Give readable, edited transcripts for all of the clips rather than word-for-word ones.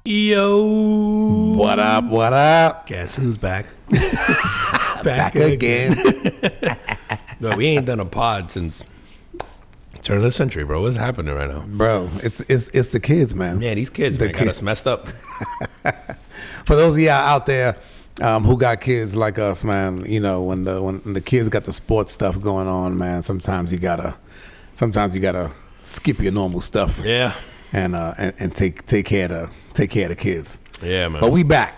Yo. What up? What up? Guess who's back? Back again. No, we ain't done a pod since turn of the century, bro. What's happening right now? Bro, it's the kids, man. Yeah, these kids, man, got us messed up. For those of y'all out there who got kids like us, man, you know, when the kids got the sports stuff going on, man, sometimes you gotta skip your normal stuff. Yeah. And take care of the kids. Yeah, man. But we back.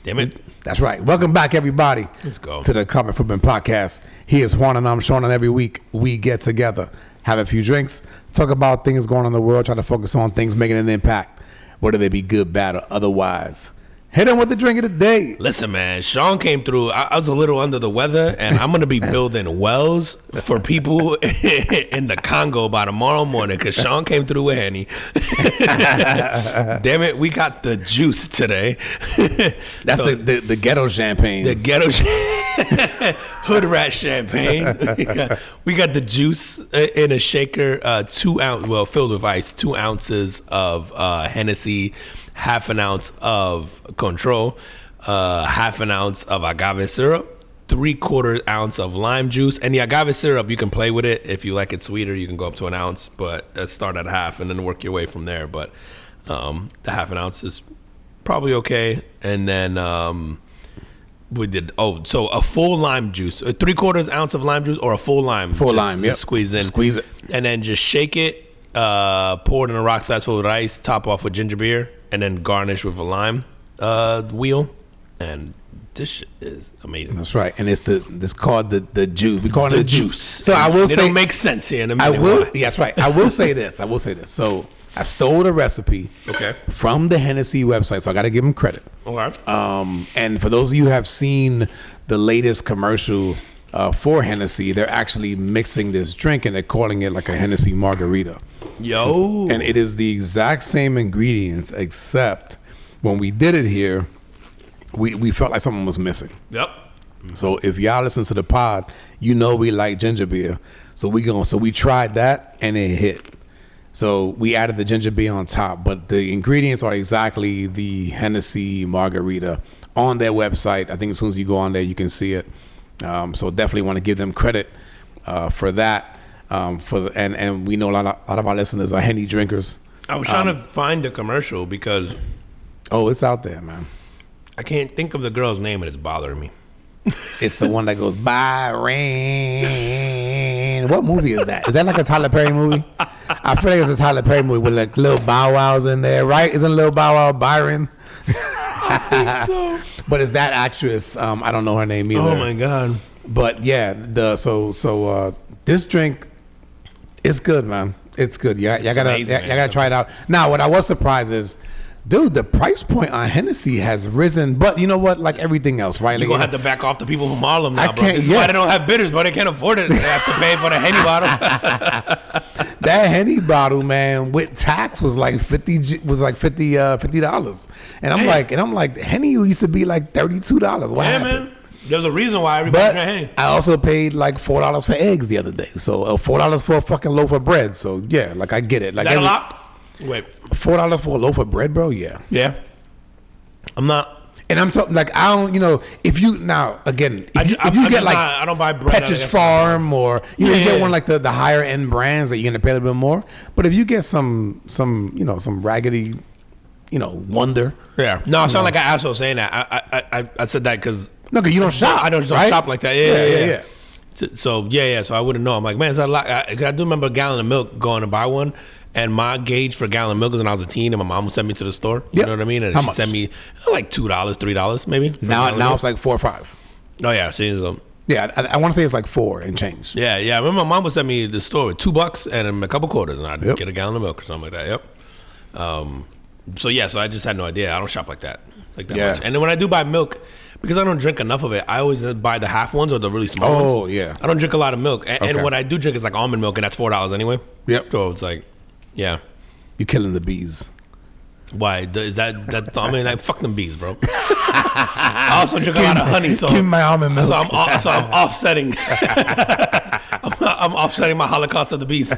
Damn it. That's right. Welcome back, everybody. Let's go. To the Carpet Footman Podcast. He is Juan and I'm Sean, and every week we get together, have a few drinks, talk about things going on in the world, try to focus on things making an impact, whether they be good, bad, or otherwise. Hit him with the drink of the day. Listen, man, Sean came through. I was a little under the weather, and I'm going to be building wells for people in the Congo by tomorrow morning because Sean came through with Henny. Damn it, we got the juice today. That's so, the ghetto champagne. The ghetto hood rat champagne. We got the juice in a shaker, 2 ounce, well, filled with ice, 2 ounces of Hennessy, half an ounce of Control, half an ounce of agave syrup, 3/4 ounce of lime juice. And the agave syrup, you can play with it. If you like it sweeter, you can go up to 1 ounce, but start at half and then work your way from there. But the half an ounce is probably okay. And then we did, so a full lime juice, a 3/4 ounce of lime juice or a full lime. Full lime, yeah. Squeeze in. Squeeze it. And then just shake it, pour it in a rock size full of ice, top off with ginger beer, and then garnish with a lime wheel. And this shit is amazing. That's right. And it's called the juice. We call it the juice. So I will say, it'll make sense here in a minute. That's right. I will say this. So I stole the recipe from the Hennessy website, so I got to give them credit. Okay. And for those of you who have seen the latest commercial for Hennessy, they're actually mixing this drink and they're calling it like a Hennessy margarita. Yo. And it is the exact same ingredients, except when we did it here, we felt like something was missing. Yep. So if y'all listen to the pod, you know we like ginger beer. So we tried that and it hit. So we added the ginger beer on top, but the ingredients are exactly the Hennessy margarita on their website. I think as soon as you go on there, you can see it. So definitely want to give them credit for that. And we know a lot of our listeners are Henny drinkers. I was trying to find the commercial because it's out there, man. I can't think of the girl's name and it's bothering me. It's the one that goes Byron. What movie is that? Is that like a Tyler Perry movie? I feel like it's a Tyler Perry movie with like Lil Bow Wow's in there, right? Isn't Lil Bow Wow Byron? I think so. But it's that actress. I don't know her name either. Oh my god. But yeah, this drink is good, man. It's good. Y'all gotta try it out. Now, what I was surprised is, dude, the price point on Hennessy has risen, but you know what? Like everything else, right? You're going to have to back off the people from Harlem now, bro. This is why they don't have bitters, bro. They can't afford it. They have to pay for the Henny bottle. That Henny bottle, man, with tax was like $50. And I'm like, Henny used to be like $32. What happened? Man. There's a reason why everybody drank Henny. I also paid like $4 for eggs the other day. So $4 for a fucking loaf of bread. So yeah, like I get it. Like is that a lot? Wait, $4 for a loaf of bread, bro? Yeah. I'm not. And I'm talking like I don't, if you now again, if you get like I don't buy bread. Petrus Farm or you get one like the higher end brands that you're gonna pay a little bit more. But if you get some raggedy, Wonder. Yeah. No, I sound like an asshole saying that. I said that because cause you don't shop. I don't shop like that. Yeah. So So I wouldn't know. I'm like, man, is that a lot? I do remember a gallon of milk going to buy one. And my gauge for a gallon of milk was when I was a teen, and my mom would send me to the store. You know what I mean? And she'd send me like $2, $3 maybe. Now it's like $4 or $5. Oh yeah, see, yeah. I want to say it's like $4 and change. Yeah. I remember my mom would send me to the store with $2 and a couple quarters, and I'd get a gallon of milk or something like that. Yep. So I just had no idea. I don't shop like that much. And then when I do buy milk, because I don't drink enough of it, I always buy the half ones or the really small ones. Oh yeah. I don't drink a lot of milk, and what I do drink is like almond milk, and that's $4 anyway. Yep. So it's like. Yeah, you're killing the bees. Why is that? I mean, like fuck them bees, bro. I also drink a lot of honey, so give me my almond milk. So I'm offsetting. I'm offsetting my Holocaust of the bees.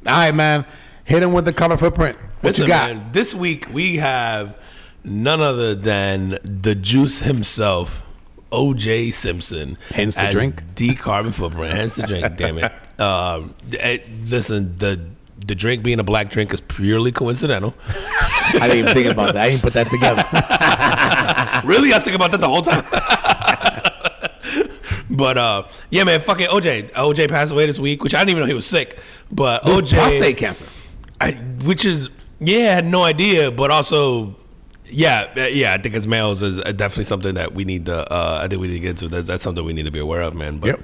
All right, man. Hit him with the Carpet Footprint. What you got? Man, this week we have none other than the juice himself, O.J. Simpson. Hence the drink. D carbon footprint. Hence the drink. Damn it. Listen, the drink being a black drink is purely coincidental. I didn't even think about that. I didn't put that together. Really? I think about that the whole time. But yeah, man, fucking OJ. OJ passed away this week, which I didn't even know he was sick. But OJ, prostate cancer. I had no idea. But also, yeah, I think as males is definitely something that we need to. I think we need to get into. That's something we need to be aware of, man. But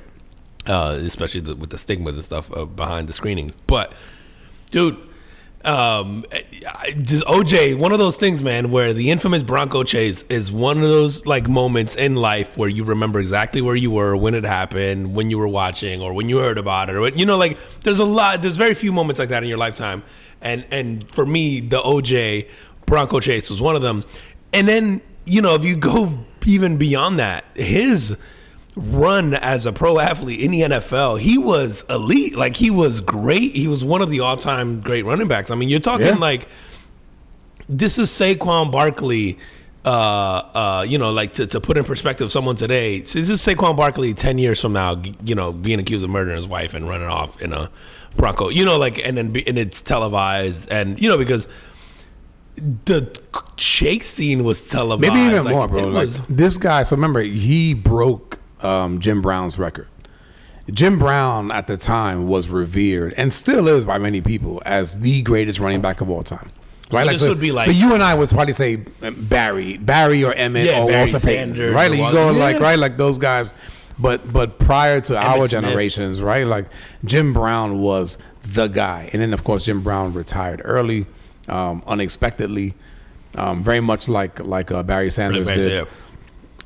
especially with the stigmas and stuff behind the screening. But dude. Just OJ, one of those things, man, where the infamous Bronco chase is one of those like moments in life where you remember exactly where you were, when it happened, when you were watching, or when you heard about it, or like there's very few moments like that in your lifetime, and for me, the OJ Bronco chase was one of them. And then if you go even beyond that, his run as a pro athlete in the NFL, he was elite. Like, he was great. He was one of the all-time great running backs. I mean, you're talking like this is Saquon Barkley. Like to put in perspective, someone today. This is Saquon Barkley 10 years from now. Being accused of murdering his wife and running off in a Bronco. And it's televised, and because the chase scene was televised. Maybe even more, bro. Like this guy. So remember, he broke Jim Brown's record. Jim Brown at the time was revered and still is by many people as the greatest running back of all time. Right? So so you and I would probably say Barry or Emmett or Barry Walter Payton, Sanders, right? Like you go like those guys. But prior to our generations, Smith. Right? Like Jim Brown was the guy, and then of course Jim Brown retired early, unexpectedly, very much like Barry Sanders did,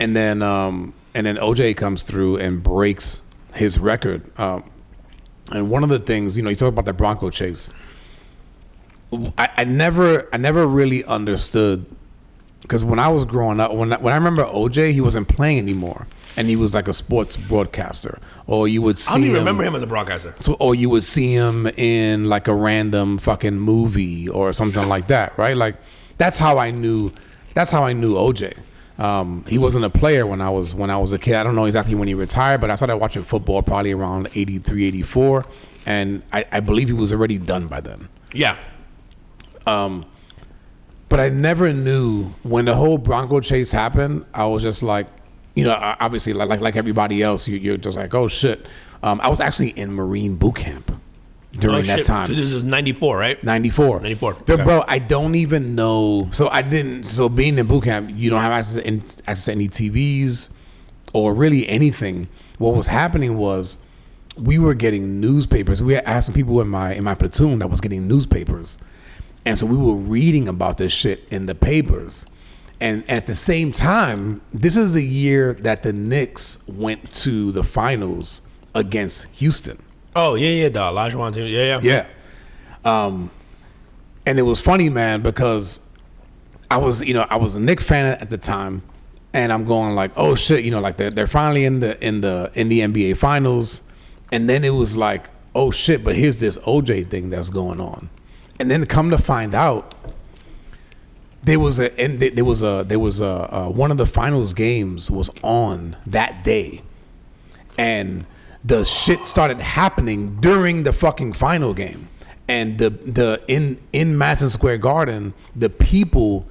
and then OJ comes through and breaks his record. And one of the things, you talk about the Bronco chase. I never really understood, because when I was growing up, when I remember OJ, he wasn't playing anymore, and he was like a sports broadcaster, or you would see. I don't even remember him as a broadcaster. Or you would see him in like a random fucking movie or something like that, right? Like that's how I knew OJ. He wasn't a player when I was a kid. I don't know exactly when he retired, but I started watching football probably around 83, 84, and I believe he was already done by then. Yeah. But I never knew when the whole Bronco chase happened. I was just like, obviously like everybody else, you're just like, oh shit. I was actually in Marine boot camp during that time. This is 94, right? 94. Okay. Bro, I don't even know. So being in boot camp, you don't have access to any TVs or really anything. What was happening was we were getting newspapers. We had some people in my platoon that was getting newspapers. And so we were reading about this shit in the papers. And at the same time, this is the year that the Knicks went to the finals against Houston. Oh, yeah, the Olajuwon team. Yeah. And it was funny, man, because I was a Knicks fan at the time, and I'm going like, oh shit, like they're finally in the NBA finals. And then it was like, oh shit, but here's this OJ thing that's going on. And then come to find out, there was one of the finals games was on that day, and the shit started happening during the fucking final game, and in Madison Square Garden, the people,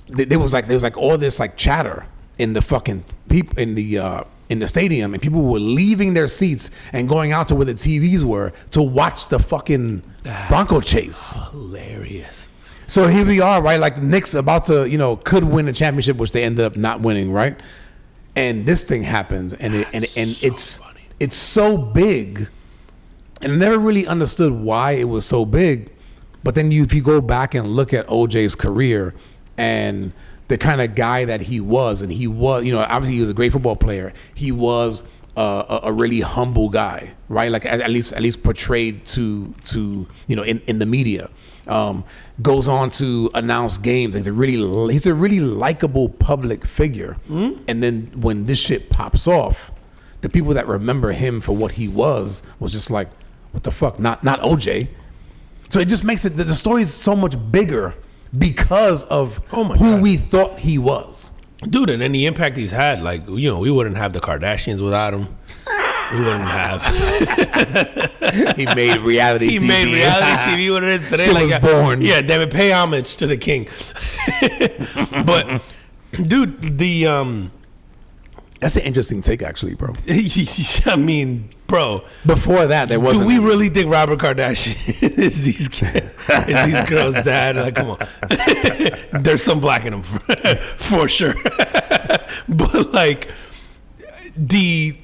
there was like all this like chatter in the fucking people in the stadium, and people were leaving their seats and going out to where the TVs were to watch the fucking Bronco chase. Hilarious. So here we are, right? Like the Knicks about to, could win the championship, which they ended up not winning, right? And this thing happens, and it's so big, and I never really understood why it was so big. But then if you go back and look at OJ's career and the kind of guy that he was, and he was, obviously he was a great football player. He was a really humble guy, right? Like at least portrayed to in the media. Goes on to announce games. He's a really likable public figure. Mm-hmm. And then when this shit pops off, the people that remember him for what he was just like, what the fuck? Not OJ. So it just makes it the story is so much bigger because of who God. we thought he was. Dude, and then the impact he's had, like, you know, we wouldn't have the Kardashians without him. We wouldn't have. He made reality TV. He made reality TV what it is today. She like, was born. Yeah, damn it, pay homage to the king. But, dude, That's an interesting take, actually, bro. I mean, bro. Before that, there wasn't. Do we really think Robert Kardashian is these girls' dad? Like, come on. There's some black in them for sure. But like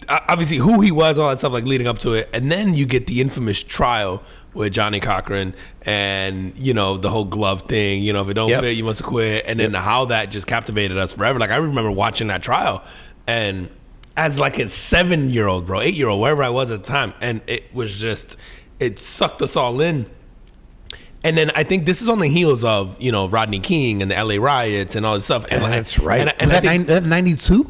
obviously who he was, all that stuff, like leading up to it, and then you get the infamous trial with Johnny Cochran, and you know the whole glove thing. You know, if it don't fit, you must quit. And then how that just captivated us forever. Like I remember watching that trial. And as like a 7-year-old, bro, 8-year-old, wherever I was at the time, and it was just, it sucked us all in. And then I think this is on the heels of, you know, Rodney King and the LA riots and all this stuff. And that's right. And was that 92?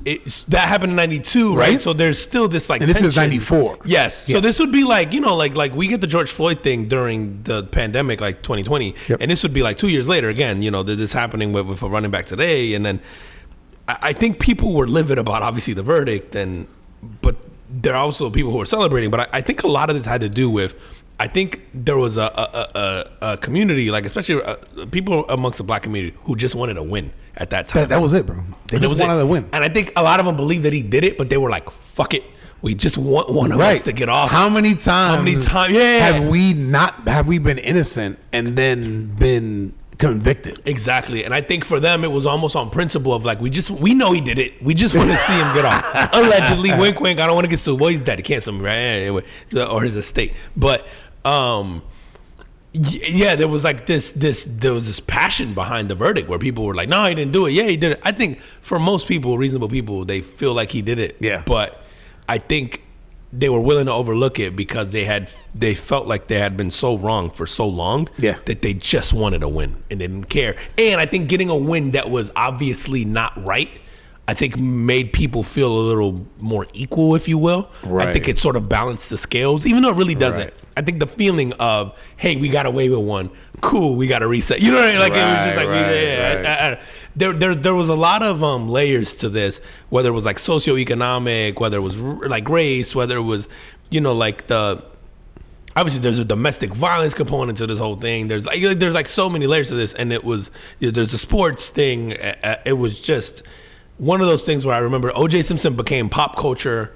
That happened in 92, right? So there's still this like and this tension. is 94. Yes. Yeah. So this would be like, you know, like we get the George Floyd thing during the pandemic, like 2020. Yep. And this would be like 2 years later, again, you know, this happening with a running back today. And then I think people were livid about obviously the verdict, but there are also people who are celebrating. But I think a lot of this had to do with, I think there was a community, like especially people amongst the black community, who just wanted to win at that time. That was it, bro. They just wanted to win. And I think a lot of them believed that he did it, but they were like, fuck it. We just want one of us to get off. How many times yeah. have we been innocent and then been convicted? Exactly. And I think for them it was almost on principle of like, we know he did it, we just want to see him get off. Allegedly, wink wink, I don't want to get sued. Well, he's dead, he can't sue me, right? Anyway, or his estate. But yeah, there was like there was this passion behind the verdict where people were like, no, he didn't do it. Yeah, he did it. I think for most people, reasonable people, they feel like he did it. Yeah. But I think they were willing to overlook it because they felt like they had been so wrong for so long that they just wanted a win and they didn't care. And I think getting a win that was obviously not right, I think made people feel a little more equal, if you will. Right. I think it sort of balanced the scales, even though it really doesn't. Right. I think the feeling of, hey, we got away with one, cool, we got to reset. You know what I mean? Like it was just like, there was a lot of layers to this, whether it was like socioeconomic, whether it was like race, whether it was, you know, like obviously there's a domestic violence component to this whole thing. There's like so many layers to this, and it was, you know, there's a sports thing. It was just one of those things where I remember O.J. Simpson became pop culture,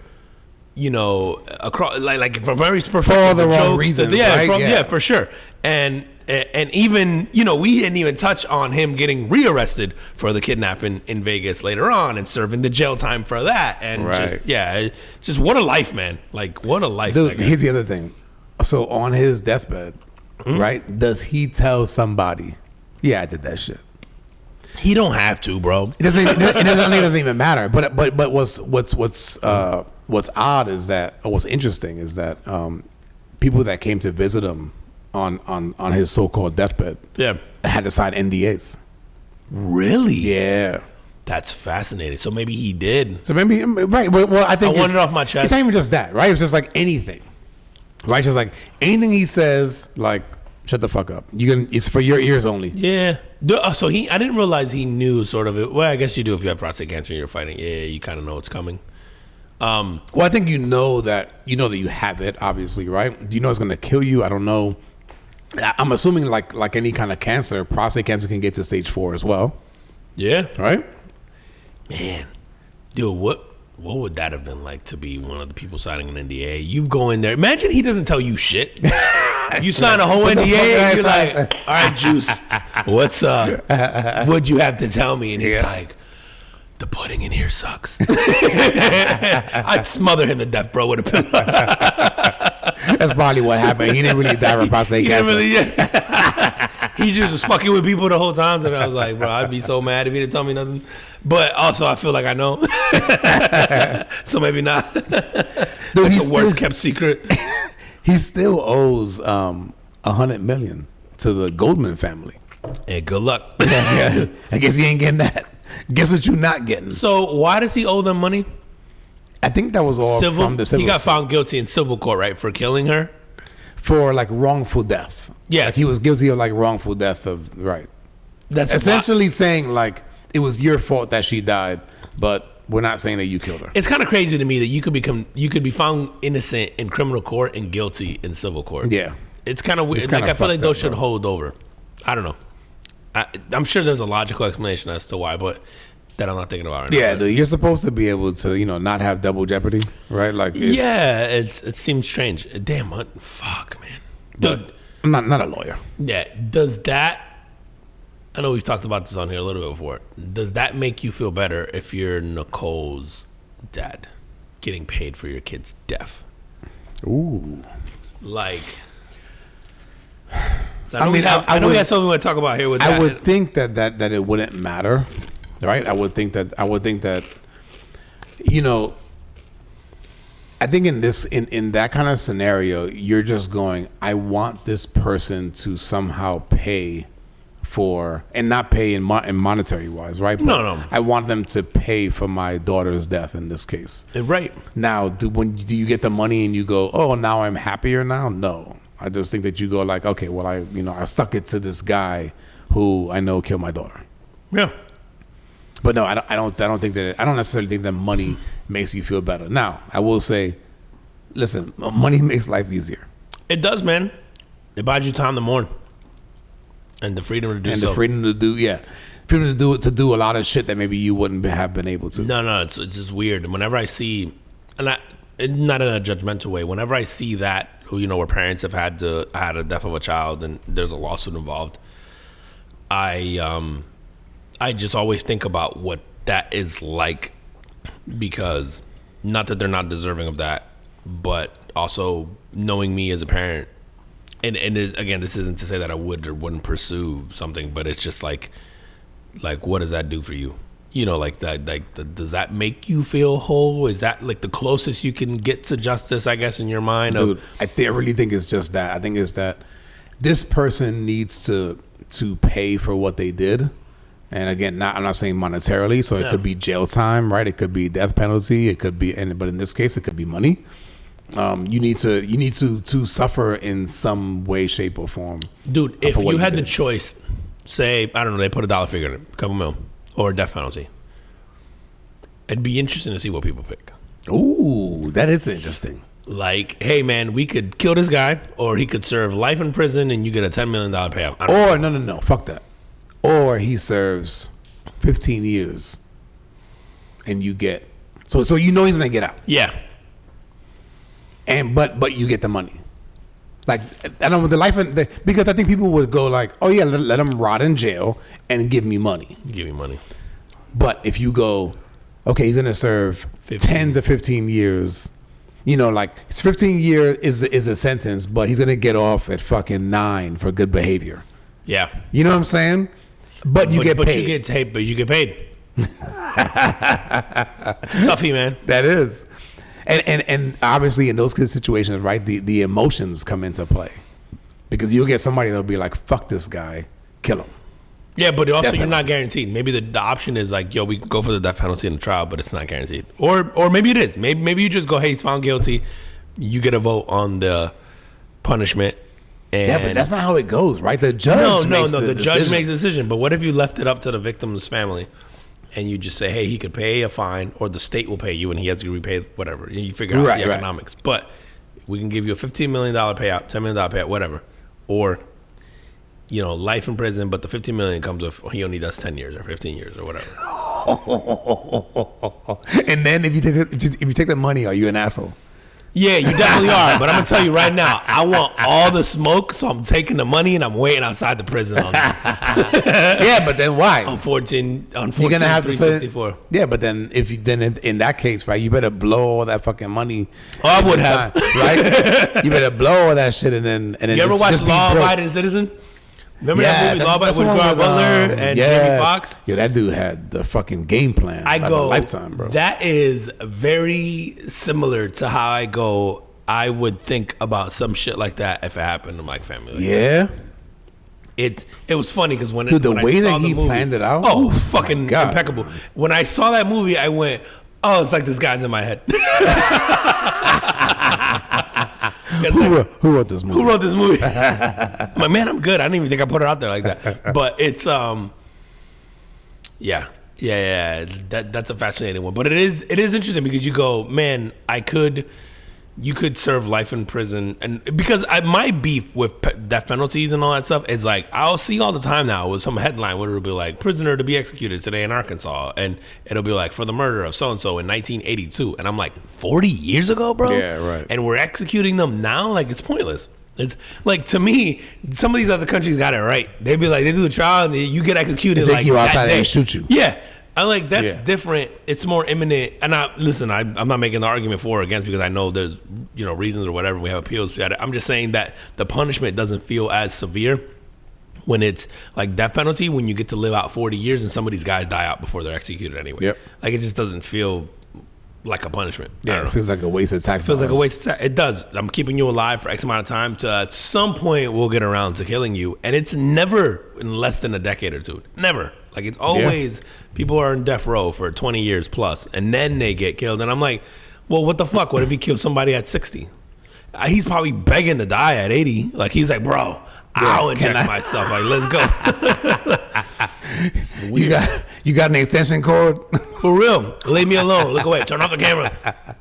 you know, across like from very for all the wrong reasons, right? For sure. And even, you know, we didn't even touch on him getting rearrested for the kidnapping in Vegas later on and serving the jail time for that. And just what a life, man. Like what a life. Dude, here's the other thing. So on his deathbed, right? Does he tell somebody, yeah, I did that shit? He don't have to, bro. It doesn't even matter. But what's odd is that, or what's interesting is that people that came to visit him on his so-called deathbed had to sign NDAs. Really? Yeah. That's fascinating. So maybe he did. So maybe, right. Well, I think I wanted it off my chest. It's not even just that, right? It's just like anything. Right? It's just like anything he says, like, shut the fuck up. It's for your ears only. Yeah. So I didn't realize he knew sort of it. Well, I guess you do if you have prostate cancer and you're fighting. Yeah, you kind of know what's coming. Well, I think you know that you have it, obviously, right? Do you know it's going to kill you? I don't know. I'm assuming like any kind of cancer, prostate cancer can get to stage 4 as well. Yeah. Right? Man. Dude, what would that have been like to be one of the people signing an NDA? You go in there. Imagine he doesn't tell you shit. You sign a whole NDA and you're like, all right, Juice, what's what'd you have to tell me? And he's like, the pudding in here sucks. I'd smother him to death, bro, with a pillow. That's probably what happened. He didn't really die from prostate cancer. He just was fucking with people the whole time. And I was like, bro, I'd be so mad if he didn't tell me nothing. But also, I feel like I know. So maybe not. Dude, the worst kept secret. He still owes $100 million to the Goldman family. Hey, good luck. I guess he ain't getting that. Guess what you're not getting. So why does he owe them money? I think that was all from the civil. He got found guilty in civil court, right, for killing her? For like wrongful death. Yeah. Like he was guilty of like wrongful death of right. That's Essentially saying like it was your fault that she died, but we're not saying that you killed her. It's kind of crazy to me that you could be found innocent in criminal court and guilty in civil court. Yeah. It's kind of weird. It's Like kinda I feel like fucked those up, should bro. hold over. I don't know. I'm sure there's a logical explanation as to why, but that I'm not thinking about right now. Yeah, dude, you're supposed to be able to, not have double jeopardy, right? Like, It seems strange. Damn, what? Fuck, man. Dude, I'm not a lawyer. yeah. Does that? I know we've talked about this on here a little bit before. Does that make you feel better if you're Nicole's dad, getting paid for your kid's death? Ooh. Like, so I mean, I know we have something we want to talk about here with that. I would think that it wouldn't matter, right? I would think that I think in that kind of scenario, you're just going, I want this person to somehow pay for, and not pay in monetary wise, right? But No. I want them to pay for my daughter's death in this case. Right. Now, do you get the money and you go, oh, now I'm happier now? No. I just think that you go like, okay, well, I stuck it to this guy who I know killed my daughter. Yeah. But no, I don't necessarily think that money makes you feel better. Now, I will say, listen, money makes life easier. It does, man. It buys you time to mourn. And the freedom to do And so. the freedom to do a lot of shit that maybe you wouldn't have been able to. No, it's just weird. And whenever I see, not in a judgmental way, whenever I see that, where parents have had a death of a child and there's a lawsuit involved, I just always think about what that is like, because not that they're not deserving of that, but also knowing me as a parent, and again, this isn't to say that I would or wouldn't pursue something, but it's just like what does that do for you? Does that make you feel whole? Is that like the closest you can get to justice, I guess, in your mind? Dude, I really think it's just that. I think it's that this person needs to pay for what they did. And again, I'm not saying monetarily, so it could be jail time, right? It could be death penalty. It could be, but in this case, it could be money. You need to suffer in some way, shape, or form. Dude, if you had the choice, say, I don't know, they put a dollar figure in it, a couple mil, or a death penalty, it'd be interesting to see what people pick. Ooh, that is interesting. Like, hey, man, we could kill this guy, or he could serve life in prison, and you get a $10 million payout. Or, no, fuck that. Or he serves 15 years, and you get, so he's going to get out. Yeah. And but you get the money. Like, I don't know, because I think people would go like, oh yeah, let him rot in jail and give me money. Give me money. But if you go, okay, he's gonna serve 10 to 15 years, like his 15 year is a sentence, but he's gonna get off at fucking 9 for good behavior. Yeah. You know what I'm saying? But you get paid. But you get paid. That's a toughie, man. That is. And obviously in those kind of situations, right, the emotions come into play, because you'll get somebody that'll be like, fuck this guy, kill him. Yeah, but also Death you're not penalty. guaranteed. Maybe the option is like, yo, we can go for the death penalty in the trial, but it's not guaranteed. Or maybe it is. Maybe you just go, hey, he's found guilty. You get a vote on the punishment. And Yeah, but that's not how it goes, right? The judge makes the judge makes a decision. But what if you left it up to the victim's family? And you just say, hey, he could pay a fine, or the state will pay you, and he has to repay whatever. You figure out the economics. But we can give you a $15 million payout, $10 million payout, whatever. Or, life in prison, but the $15 million comes with, he only does 10 years or 15 years or whatever. And then if you take the money, are you an asshole? Yeah, you definitely are. But I'm going to tell you right now, I want all the smoke, so I'm taking the money and I'm waiting outside the prison on Yeah, but then why? on 14 You're gonna have to say, 364. yeah, but then in that case, right, you better blow all that fucking money. Oh, I would have. Right? You better blow all that shit and then You ever watch Law Abiding Citizen? Remember that movie, Law Abiding, with Gerard Butler and Jamie Foxx? Yeah, that dude had the fucking game plan. I of go, a lifetime, bro. That is very similar to how I would think about some shit like that if it happened to my family. Yeah. It was funny because when Dude, the when way I saw that he the movie, planned it out, oh, it was oh my fucking God. impeccable. When I saw that movie, I went, oh, it's like this guy's in my head. Who wrote this movie? Who wrote this movie? I'm like, man, I'm good. I didn't even think I put it out there like that. But it's yeah. That's a fascinating one. But it is interesting because you go, man, you could serve life in prison. And because my beef with death penalties and all that stuff is like, I'll see all the time now with some headline where it'll be like, prisoner to be executed today in Arkansas. And it'll be like, for the murder of so-and-so in 1982. And I'm like, 40 years ago, bro? Yeah, right. And we're executing them now? Like, it's pointless. It's like, to me, some of these other countries got it right. They'd be like, they do the trial and you get executed they like take you outside that day. and shoot you. Yeah. I like that's different. It's more imminent. And I'm not making the argument for or against because I know there's reasons or whatever. We have appeals. I'm just saying that the punishment doesn't feel as severe when it's like death penalty, when you get to live out 40 years and some of these guys die out before they're executed anyway. Yep. Like it just doesn't feel like a punishment. Yeah, it feels like a waste of tax. It feels like a waste of tax. It does. I'm keeping you alive for X amount of time. To at some point we'll get around to killing you, and it's never in less than a decade or two. Never. Like it's always people are in death row for 20 years plus, and then they get killed. And I'm like, well, what the fuck? What if he killed somebody at 60? He's probably begging to die at 80. Like he's like, bro, I'll inject myself. Like, let's go. You got an extension cord? For real. Leave me alone. Look away. Turn off the camera.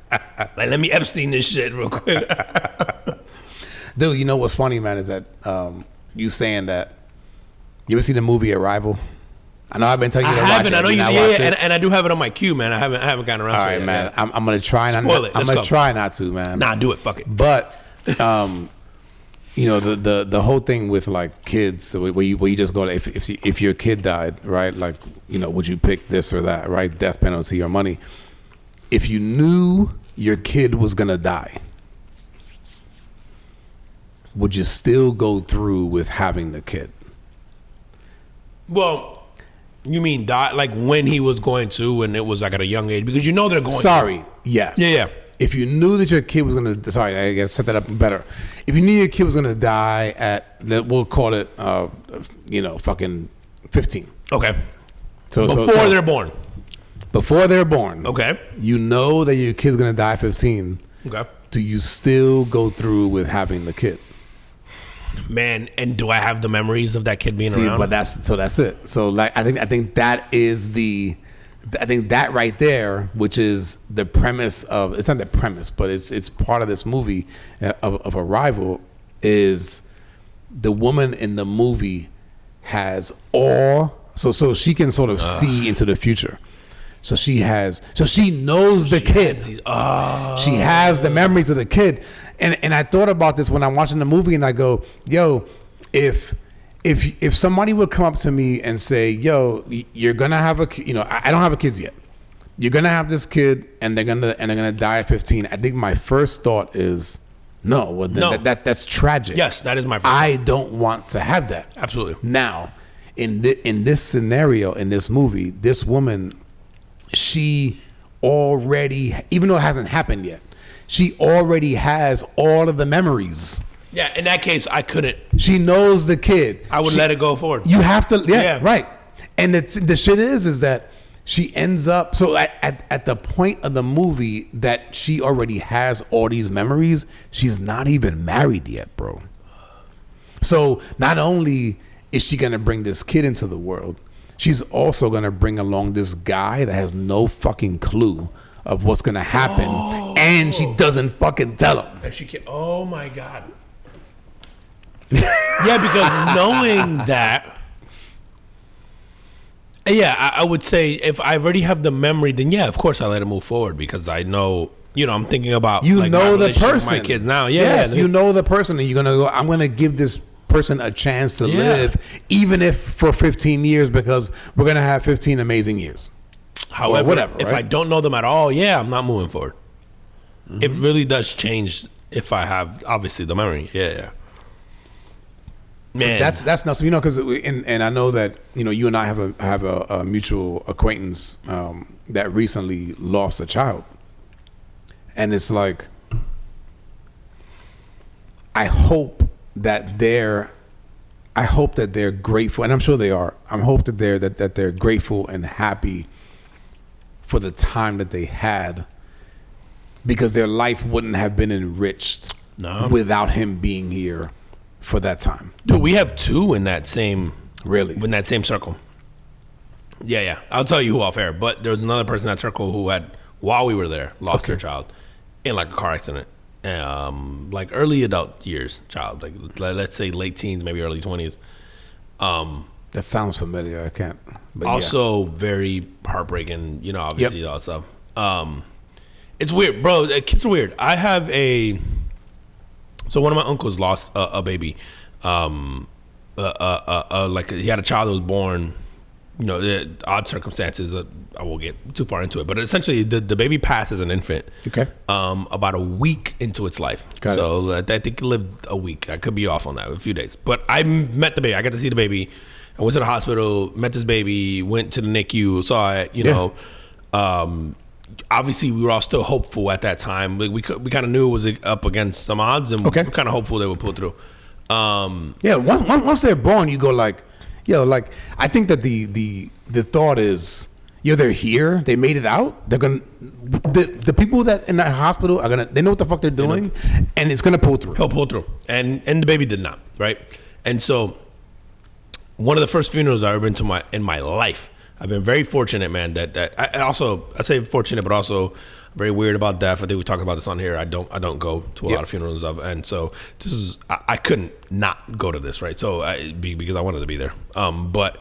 Like, let me Epstein this shit real quick. Dude, you know what's funny, man, is that you saying that. You ever seen the movie Arrival? I know I've been telling you to watch it. I know you. And I do have it on my queue, man. I haven't gotten around to it. All right, man. I'm gonna try not. I'm gonna try not to, man. Nah, do it. Fuck it. But the whole thing with like kids, where you just go, if your kid died, right? Like, would you pick this or that, right? Death penalty or money? If you knew your kid was gonna die, would you still go through with having the kid? Well, you mean die like when he was going to, and it was like at a young age, because they're going. Sorry, yes, yeah. If you knew that your kid was gonna, sorry, I gotta set that up better. If you knew your kid was gonna die at, we'll call it, fucking 15. Okay. So before they're born. Before they're born. Okay. You know that your kid's gonna die at 15. Okay. Do you still go through with having the kid? Man, and do I have the memories of that kid being around? But that's it. So like I think that is that right there, which is the premise of, it's not the premise, but it's part of this movie of Arrival, is the woman in the movie has so she can sort of see into the future. So she knows the kid. She has the memories of the kid. And I thought about this when I'm watching the movie, and I go, yo, if somebody would come up to me and say, yo, you're gonna have I don't have a kids yet. You're gonna have this kid, and they're gonna die at 15. I think my first thought is, no. Well, no. That's tragic. Yes, that is my first I don't want to have that. Absolutely. Now, in this scenario, in this movie, this woman, she already, even though it hasn't happened yet, she already has all of the memories. Yeah, in that case, I couldn't. She knows the kid. I would let it go forward. You have to, right. And the shit is that she ends up, so at the point of the movie that she already has all these memories, she's not even married yet, bro. So not only is she going to bring this kid into the world, she's also going to bring along this guy that has no fucking clue of what's gonna happen, and she doesn't fucking tell him. And she can't. Oh my god. Yeah, because knowing that, I would say if I already have the memory, then of course I let it move forward because I know, I'm thinking about the person, with my kids now. Yes, you know the person, and you're gonna go, I'm gonna give this person a chance to live, even if for 15 years, because we're gonna have 15 amazing years. However, whatever, if I don't know them at all, I'm not moving forward. Mm-hmm. It really does change if I have, obviously, the memory. Yeah. Man, that's nuts. Because and I know that you and I have a mutual acquaintance that recently lost a child, and it's like, I hope that they're grateful, and I'm sure they are. I hope that they're grateful and happy for the time that they had, because their life wouldn't have been enriched No. without him being here for that time. Dude, we have 2 in that same circle. Yeah. I'll tell you who off air, but there was another person in that circle who had, while we were there, lost their child in like a car accident. Like early adult years child, like let's say late teens, maybe early 20s. That sounds familiar. I can't. But also very heartbreaking, obviously all that stuff. It's weird, bro. Kids are weird. I have so one of my uncles lost a baby. Like he had a child that was born, odd circumstances. I won't get too far into it, but essentially the baby passed as an infant. Okay. About a week into its life. So I think it lived a week. I could be off on that, a few days. But I met the baby. I got to see the baby. I went to the hospital, met this baby, went to the NICU, saw it. Obviously, we were all still hopeful at that time. We kind of knew it was up against some odds, and we were kind of hopeful they would pull through. Once they're born, you go like, I think that the thought is, they're here, they made it out. They're gonna, the people that in that hospital are they know what the fuck they're doing, and it's gonna pull through. He'll pull through, and the baby did not, right? And so, one of the first funerals I've ever been to in my life. I've been very fortunate, man. That I say fortunate, but also very weird about death. I think we talked about this on here. I don't go to a lot of funerals and so this is I couldn't not go to this, right? So because I wanted to be there. But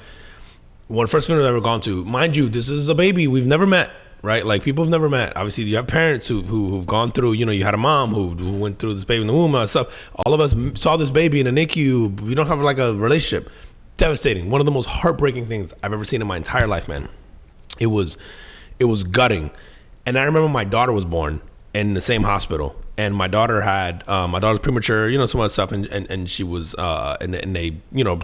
one of the first funerals I've ever gone to, mind you, this is a baby we've never met, right? Like people have never met. Obviously, you have parents who've gone through. You had a mom who went through this baby in the womb and stuff. All of us saw this baby in a NICU. We don't have like a relationship. Devastating. One of the most heartbreaking things I've ever seen in my entire life, man. It was gutting. And I remember my daughter was born in the same hospital, and my daughter was premature, some other stuff, and she was and they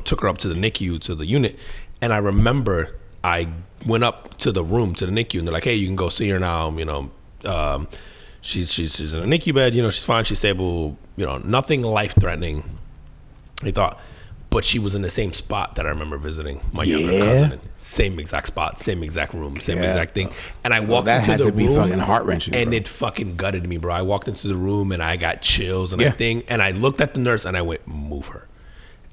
took her up to the NICU, to the unit. And I remember I went up to the room, to the NICU, and they're like, hey, you can go see her now. She's in a NICU bed. She's fine. She's stable. Nothing life threatening. They thought. But she was in the same spot that I remember visiting my younger cousin. Same exact spot, same exact room, same exact thing. And I walked into the room, be fucking heart-wrenching, and bro. it fucking gutted me, bro. I walked into the room and I got chills and everything. And I looked at the nurse and I went, move her.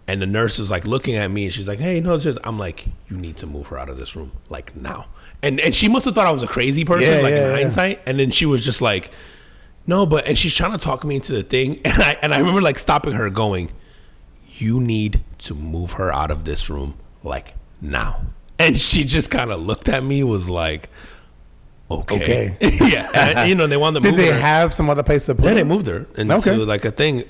And the nurse was like looking at me and she's like, hey, no, it's just. I'm like, you need to move her out of this room, like now. And she must have thought I was a crazy person, in hindsight. And then she was just like, no, and she's trying to talk me into the thing. And I remember like stopping her, going, you need to move her out of this room like now. And she just kind of looked at me, was like, okay. Yeah. And, they wanted to move her. Did they have some other place to put her? Yeah, they moved her into like a thing.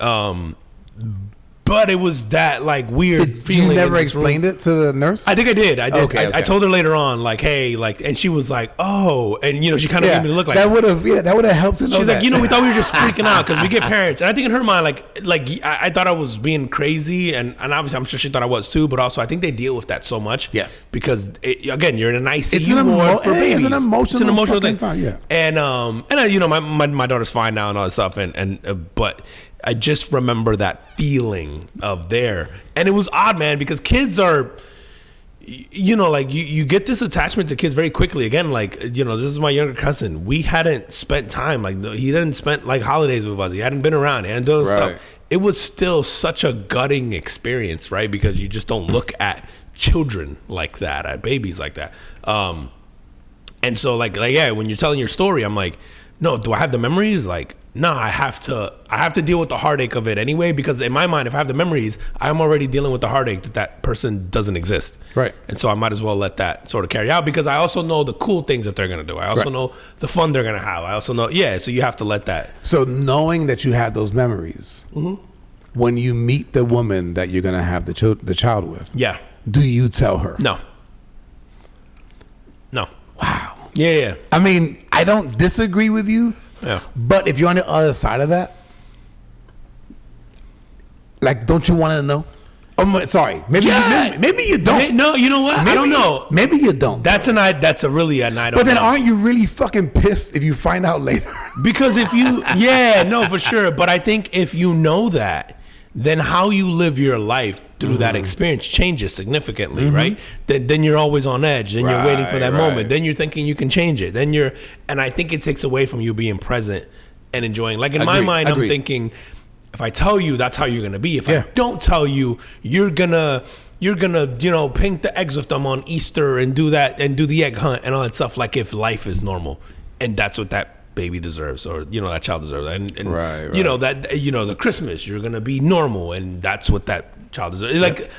But it was that like weird feeling. You never explained it to the nurse? I think I did. Okay. I told her later on, like, hey, like, and she was like, oh, and she kind of gave me the look like that would have helped to know. She's like, we thought we were just freaking out because we get parents, and I think in her mind, like I thought I was being crazy, and obviously I'm sure she thought I was too, but also I think they deal with that so much. Yes, because again, you're in an ICU ward for babies. It's an emotional thing. Time, yeah. And my daughter's fine now and all that stuff, but I just remember that feeling of there. And it was odd, man, because kids are, like you get this attachment to kids very quickly. Again, like, this is my younger cousin. We hadn't spent time, like he hadn't spent like holidays with us. He hadn't been around. He hadn't done stuff. It was still such a gutting experience, right? Because you just don't look at children like that, at babies like that. And so like, yeah, when you're telling your story, I'm like, no, do I have the memories? Like, no, I have to deal with the heartache of it anyway, because in my mind, if I have the memories, I'm already dealing with the heartache that person doesn't exist. Right. And so I might as well let that sort of carry out, because I also know the cool things that they're going to do. I also know the fun they're going to have. I also know, so you have to let that. So knowing that you have those memories, when you meet the woman that you're going to have the child with, do you tell her? No. Wow. Yeah. I mean, I don't disagree with you. Yeah. But if you're on the other side of that, like, don't you want to know? Sorry. Maybe you don't. No, you know what? I don't know. Maybe you don't. That's really a night. But then aren't you really fucking pissed if you find out later? Because if you, for sure. But I think if you know that, then how you live your life through that experience changes significantly, right? Then you're always on edge. Then you're waiting for that moment. Then you're thinking you can change it. And I think it takes away from you being present and enjoying. Like in my mind, I'm thinking, If I tell you, that's how you're gonna be. If Yeah. I don't tell you, you're gonna paint the eggs with them on Easter and do that and do the egg hunt and all that stuff. Like if life is normal, and that's what that baby deserves, or that child deserves, and Right. that the Christmas, you're gonna be normal, and that's what that child deserves. Like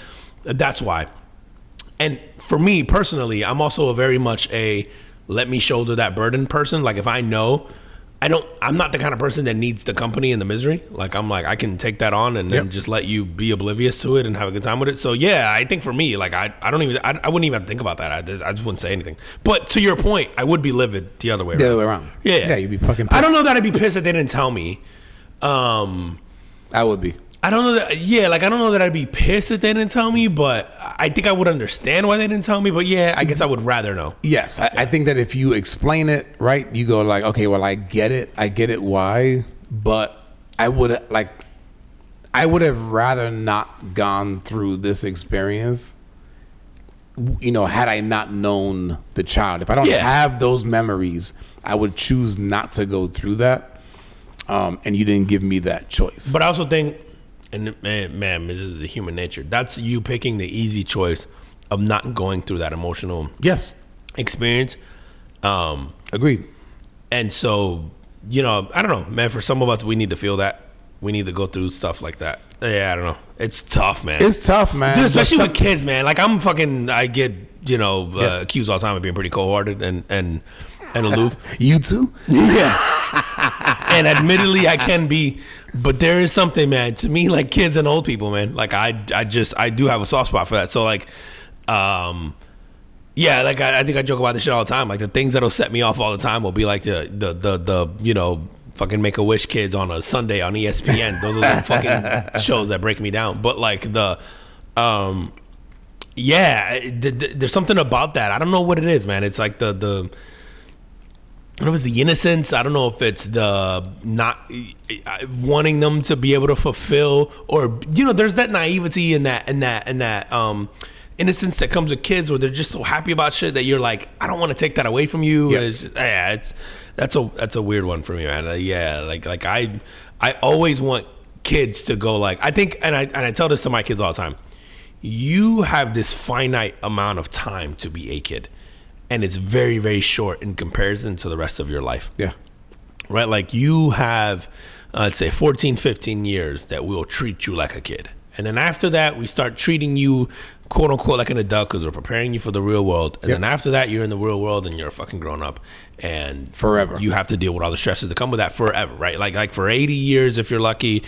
that's why. And for me personally, I'm also a very much a let me shoulder that burden person. Like if I know, I'm not the kind of person that needs the company and the misery. Like I'm like, I can take that on and then just let you be oblivious to it and have a good time with it. So yeah, I think for me, like I wouldn't even have to think about that. I just wouldn't say anything. But to your point, I would be livid the other way around. The other way around. Yeah. Yeah, you'd be fucking pissed. I don't know that I'd be pissed that they didn't tell me. I would be. I don't know that. Yeah, like I don't know that I'd be pissed that they didn't tell me, but I think I would understand why they didn't tell me. But yeah, I guess I would rather know. Yes, I think that if you explain it right, you go like, okay, well, I get it why, but I would have rather not gone through this experience. Had I not known the child, if I don't have those memories, I would choose not to go through that. And you didn't give me that choice. But I also think, and man, this is the human nature. That's you picking the easy choice of not going through that emotional experience. Agreed. And so, I don't know, man. For some of us, we need to feel that. We need to go through stuff like that. Yeah, I don't know. It's tough, man. It's tough, man. Dude, especially with kids, man. Like I get accused all the time of being pretty cold-hearted and aloof. You too? Yeah. And admittedly, I can be, but there is something, man, to me, like kids and old people, man. Like I do have a soft spot for that. So like, yeah, like I think I joke about this shit all the time. Like the things that'll set me off all the time will be like the fucking Make-A-Wish kids on a Sunday on ESPN. Those are the fucking shows that break me down. But like there's something about that. I don't know what it is, man. It's like the I don't know if it's the innocence. I don't know if it's the not wanting them to be able to fulfill, or there's that naivety and that innocence that comes with kids where they're just so happy about shit that you're like, I don't want to take that away from you. Yeah. That's a weird one for me, man. Like I always want kids to go like, I think, and I tell this to my kids all the time. You have this finite amount of time to be a kid. And it's very, very short in comparison to the rest of your life. Yeah. Right? Like you have, let's say 14, 15 years that we'll treat you like a kid. And then after that, we start treating you, quote unquote, like an adult because we're preparing you for the real world. And then after that, you're in the real world and you're a fucking grown up. And forever. You have to deal with all the stresses that come with that forever, right? Like for 80 years, if you're lucky,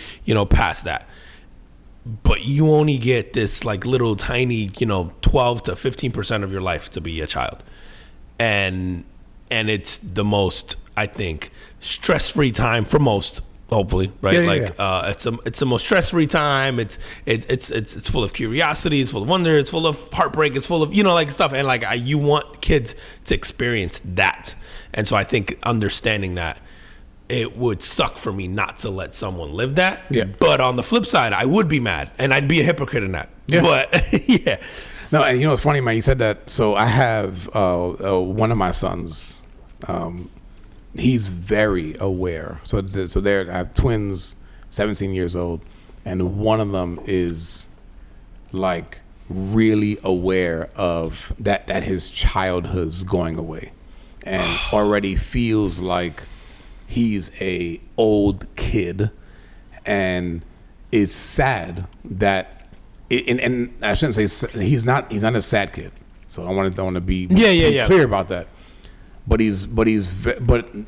past that. But you only get this like little tiny, 12 to 15% of your life to be a child. And it's the most, I think, stress-free time for most, hopefully, right? It's the most stress-free time. It's full of curiosity, it's full of wonder, it's full of heartbreak, it's full of like stuff, and like you want kids to experience that. And so I think understanding that, it would suck for me not to let someone live that. Yeah. But on the flip side, I would be mad, and I'd be a hypocrite in that. Yeah. But yeah. No, and it's funny, man. You said that. So I have one of my sons. He's very aware. So I have twins, 17 years old, and one of them is like really aware of that his childhood's going away, and already feels like he's a old kid, and is sad that. And I shouldn't say he's not a sad kid, so I want to be clear about that. But the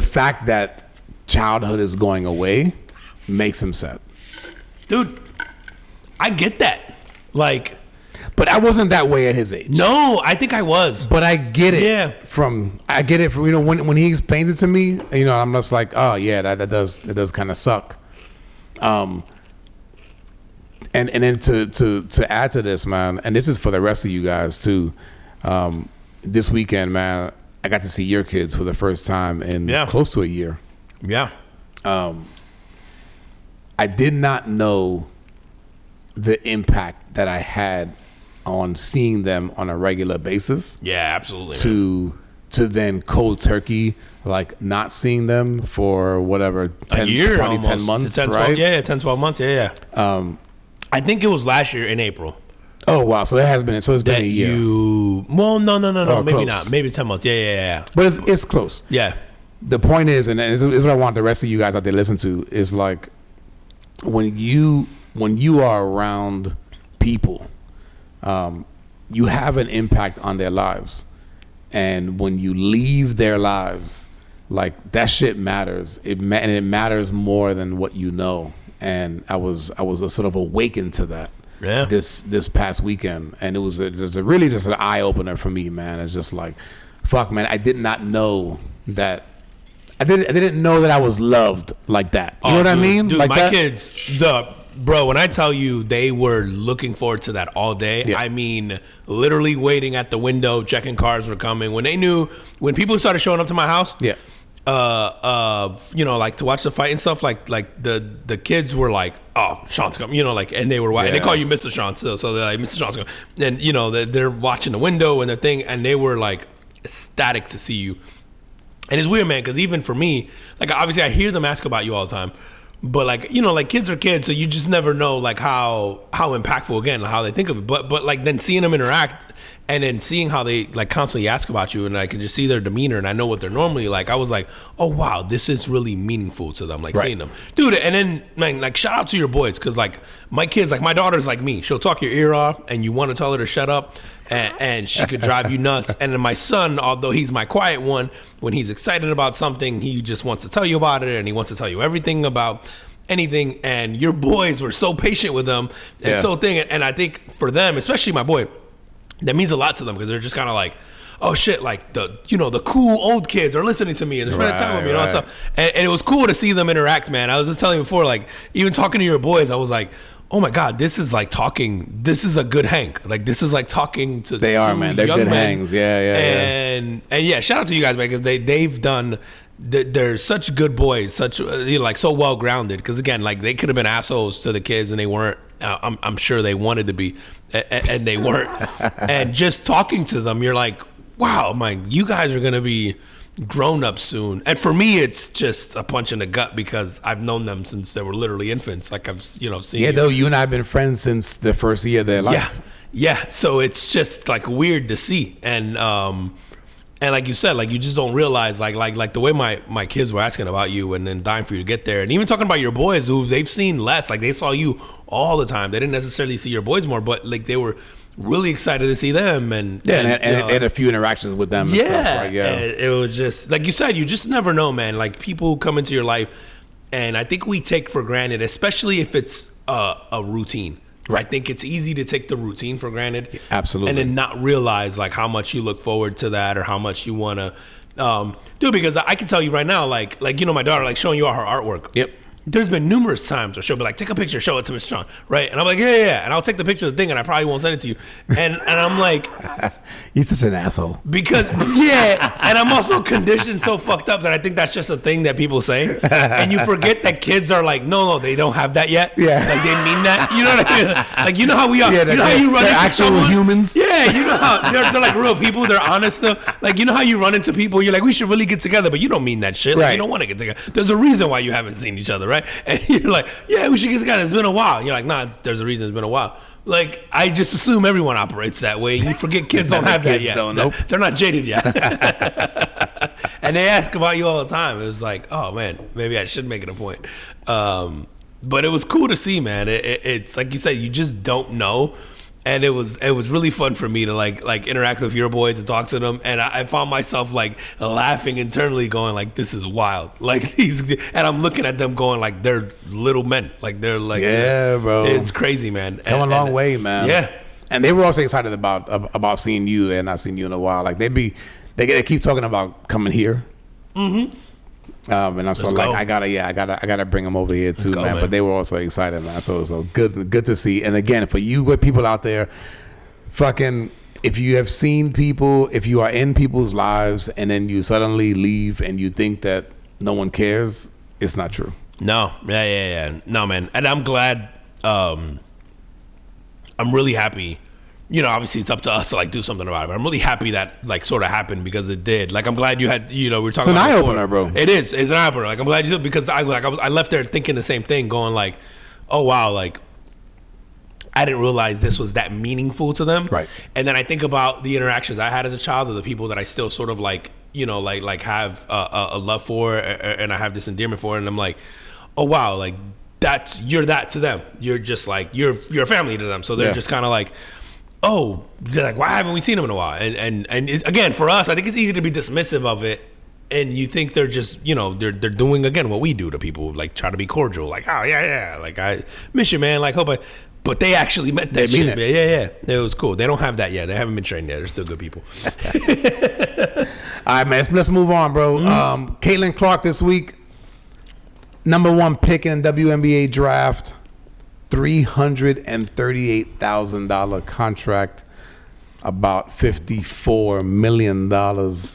fact that childhood is going away makes him sad. Dude, I get that. Like, but I wasn't that way at his age. No, I think I was. But I get it. Yeah. I get it from when he explains it to me. I'm just like, oh yeah, that does kind of suck. And then to add to this, man, and this is for the rest of you guys too. This weekend, man, I got to see your kids for the first time in close to a year. Yeah. I did not know the impact that I had on seeing them on a regular basis. Yeah, absolutely. to then cold turkey, like not seeing them for whatever 10, a year, probably almost. 10 months, 10, 12, right? Yeah, 10, 12 months. Yeah. I think it was last year in April. Oh wow! So it has been. So it's been a year. Well, no. Maybe close. not. Maybe 10 months. Yeah. But it's close. Yeah. The point is, and this is what I want the rest of you guys out there listen to, is like when you are around people, you have an impact on their lives, and when you leave their lives, like that shit matters. It matters more than what you know. And I was sort of awakened to that. Yeah. This past weekend, and it was really just an eye opener for me, man. It's just like, fuck, man. I did not know that. I didn't know that I was loved like that. You know what I mean? Dude, like my kids, bro. When I tell you they were looking forward to that all day, Yeah. I mean, literally waiting at the window, checking cars were coming. When they knew, when people started showing up to my house, Yeah. like to watch the fight and stuff, like the kids were like, oh, Sean's coming, like, and they were watching, and they call you Mr. Sean, so they're like, Mr. Sean's coming, and they're watching the window and their thing, and they were like ecstatic to see you. And it's weird, man, because even for me, like, obviously I hear them ask about you all the time, but like, like kids are kids, so you just never know like how impactful, again, how they think of it, but like then seeing them interact. And then seeing how they like constantly ask about you, and I can just see their demeanor, and I know what they're normally like. I was like, oh wow, this is really meaningful to them, like seeing them, dude. And then, man, like shout out to your boys, because like my kids, like my daughter's like me. She'll talk your ear off, and you want to tell her to shut up, and she could drive you nuts. And then my son, although he's my quiet one, when he's excited about something, he just wants to tell you about it, and he wants to tell you everything about anything. And your boys were so patient with them, and so and I think for them, especially my boy, that means a lot to them, because they're just kind of like, oh shit, like the cool old kids are listening to me and they're spending time with me and all that stuff. And it was cool to see them interact, man. I was just telling you before, like even talking to your boys, I was like, oh my God, this is like talking. This is a good hang. Like this is like talking to. They are, man. They're good hangs. Yeah. And yeah, shout out to you guys, man, because they've done. They're such good boys, such like so well grounded. Because again, like they could have been assholes to the kids, and they weren't. I'm sure they wanted to be, and they weren't. And just talking to them, you're like, wow, you guys are gonna be grown up soon. And for me, it's just a punch in the gut, because I've known them since they were literally infants. Like I've seen. Yeah, though you and I have been friends since the first year of their life. Yeah. So it's just like weird to see, and like you said, like you just don't realize, like the way my kids were asking about you and then dying for you to get there, and even talking about your boys who they've seen less. Like they saw you all the time. They didn't necessarily see your boys more, but like they were really excited to see them, and had a few interactions with them. And stuff, right? Yeah, and it was just like you said, you just never know, man. Like people come into your life, and I think we take for granted, especially if it's a routine. Right. I think it's easy to take the routine for granted. Yeah, absolutely. And then not realize like how much you look forward to that, or how much you want to do it. Because I can tell you right now, like my daughter, like showing you all her artwork. Yep. There's been numerous times where she'll be like, take a picture, show it to Mr. Sean, right? And I'm like, yeah. And I'll take the picture of the thing, and I probably won't send it to you. And I'm like... You're such an asshole. Because, yeah, and I'm also conditioned so fucked up that I think that's just a thing that people say. And you forget that kids are like, no, they don't have that yet. Yeah. Like, they mean that. You know what I mean? Like, you know how we are. Yeah, you know how you run into actual someone? humans. Yeah, you know how they're like real people. They're honest. Like, you know how you run into people, you're like, we should really get together, but you don't mean that shit. Like, right. You don't want to get together. There's a reason why you haven't seen each other, right? And you're like, yeah, we should get together. It's been a while. You're like, nah, there's a reason it's been a while. Like, I just assume everyone operates that way. You forget kids don't have that yet. Nope. They're not jaded yet. And they ask about you all the time. It was like, oh man, maybe I should make it a point. But it was cool to see, man. It's like you said, you just don't know. And it was really fun for me to like interact with your boys and talk to them, and I found myself like laughing internally, going like, "This is wild!" Like and I'm looking at them, going like, "They're little men, like they're like, yeah, bro, it's crazy, man. Come a long way, man. Yeah, and they were also excited about seeing you. They're not seeing you in a while. Like they keep talking about coming here. Mm-hmm. And I'm so like, I gotta bring them over here too, man. But they were also excited, man. So good to see. And again, for you good people out there, fucking, if you have seen people, if you are in people's lives and then you suddenly leave and you think that no one cares, it's not true. No, yeah. No, man. And I'm glad. I'm really happy obviously it's up to us to like do something about it. But I'm really happy that like sort of happened because it did. Like I'm glad you had, we were talking about it's an eye opener, bro. It is. It's an eye opener. Like I'm glad you did because I left there thinking the same thing, going like, oh wow, like I didn't realize this was that meaningful to them. Right. And then I think about the interactions I had as a child, or the people that I still sort of like, like have a love for, and I have this endearment for, and I'm like, oh wow, like you're that to them. You're just like you're a family to them. So they're just kind of like, oh, they're like, why haven't we seen them in a while? And again, for us, I think it's easy to be dismissive of it. And you think they're just, they're doing again what we do to people, like try to be cordial, like, oh yeah, like I miss you, man, like but they actually meant that shit, man. Yeah, it was cool. They don't have that yet. They haven't been trained yet. They're still good people. All right, man. Let's move on, bro. Caitlin Clark this week, #1 pick in the WNBA draft, $338,000 contract, about $54 million.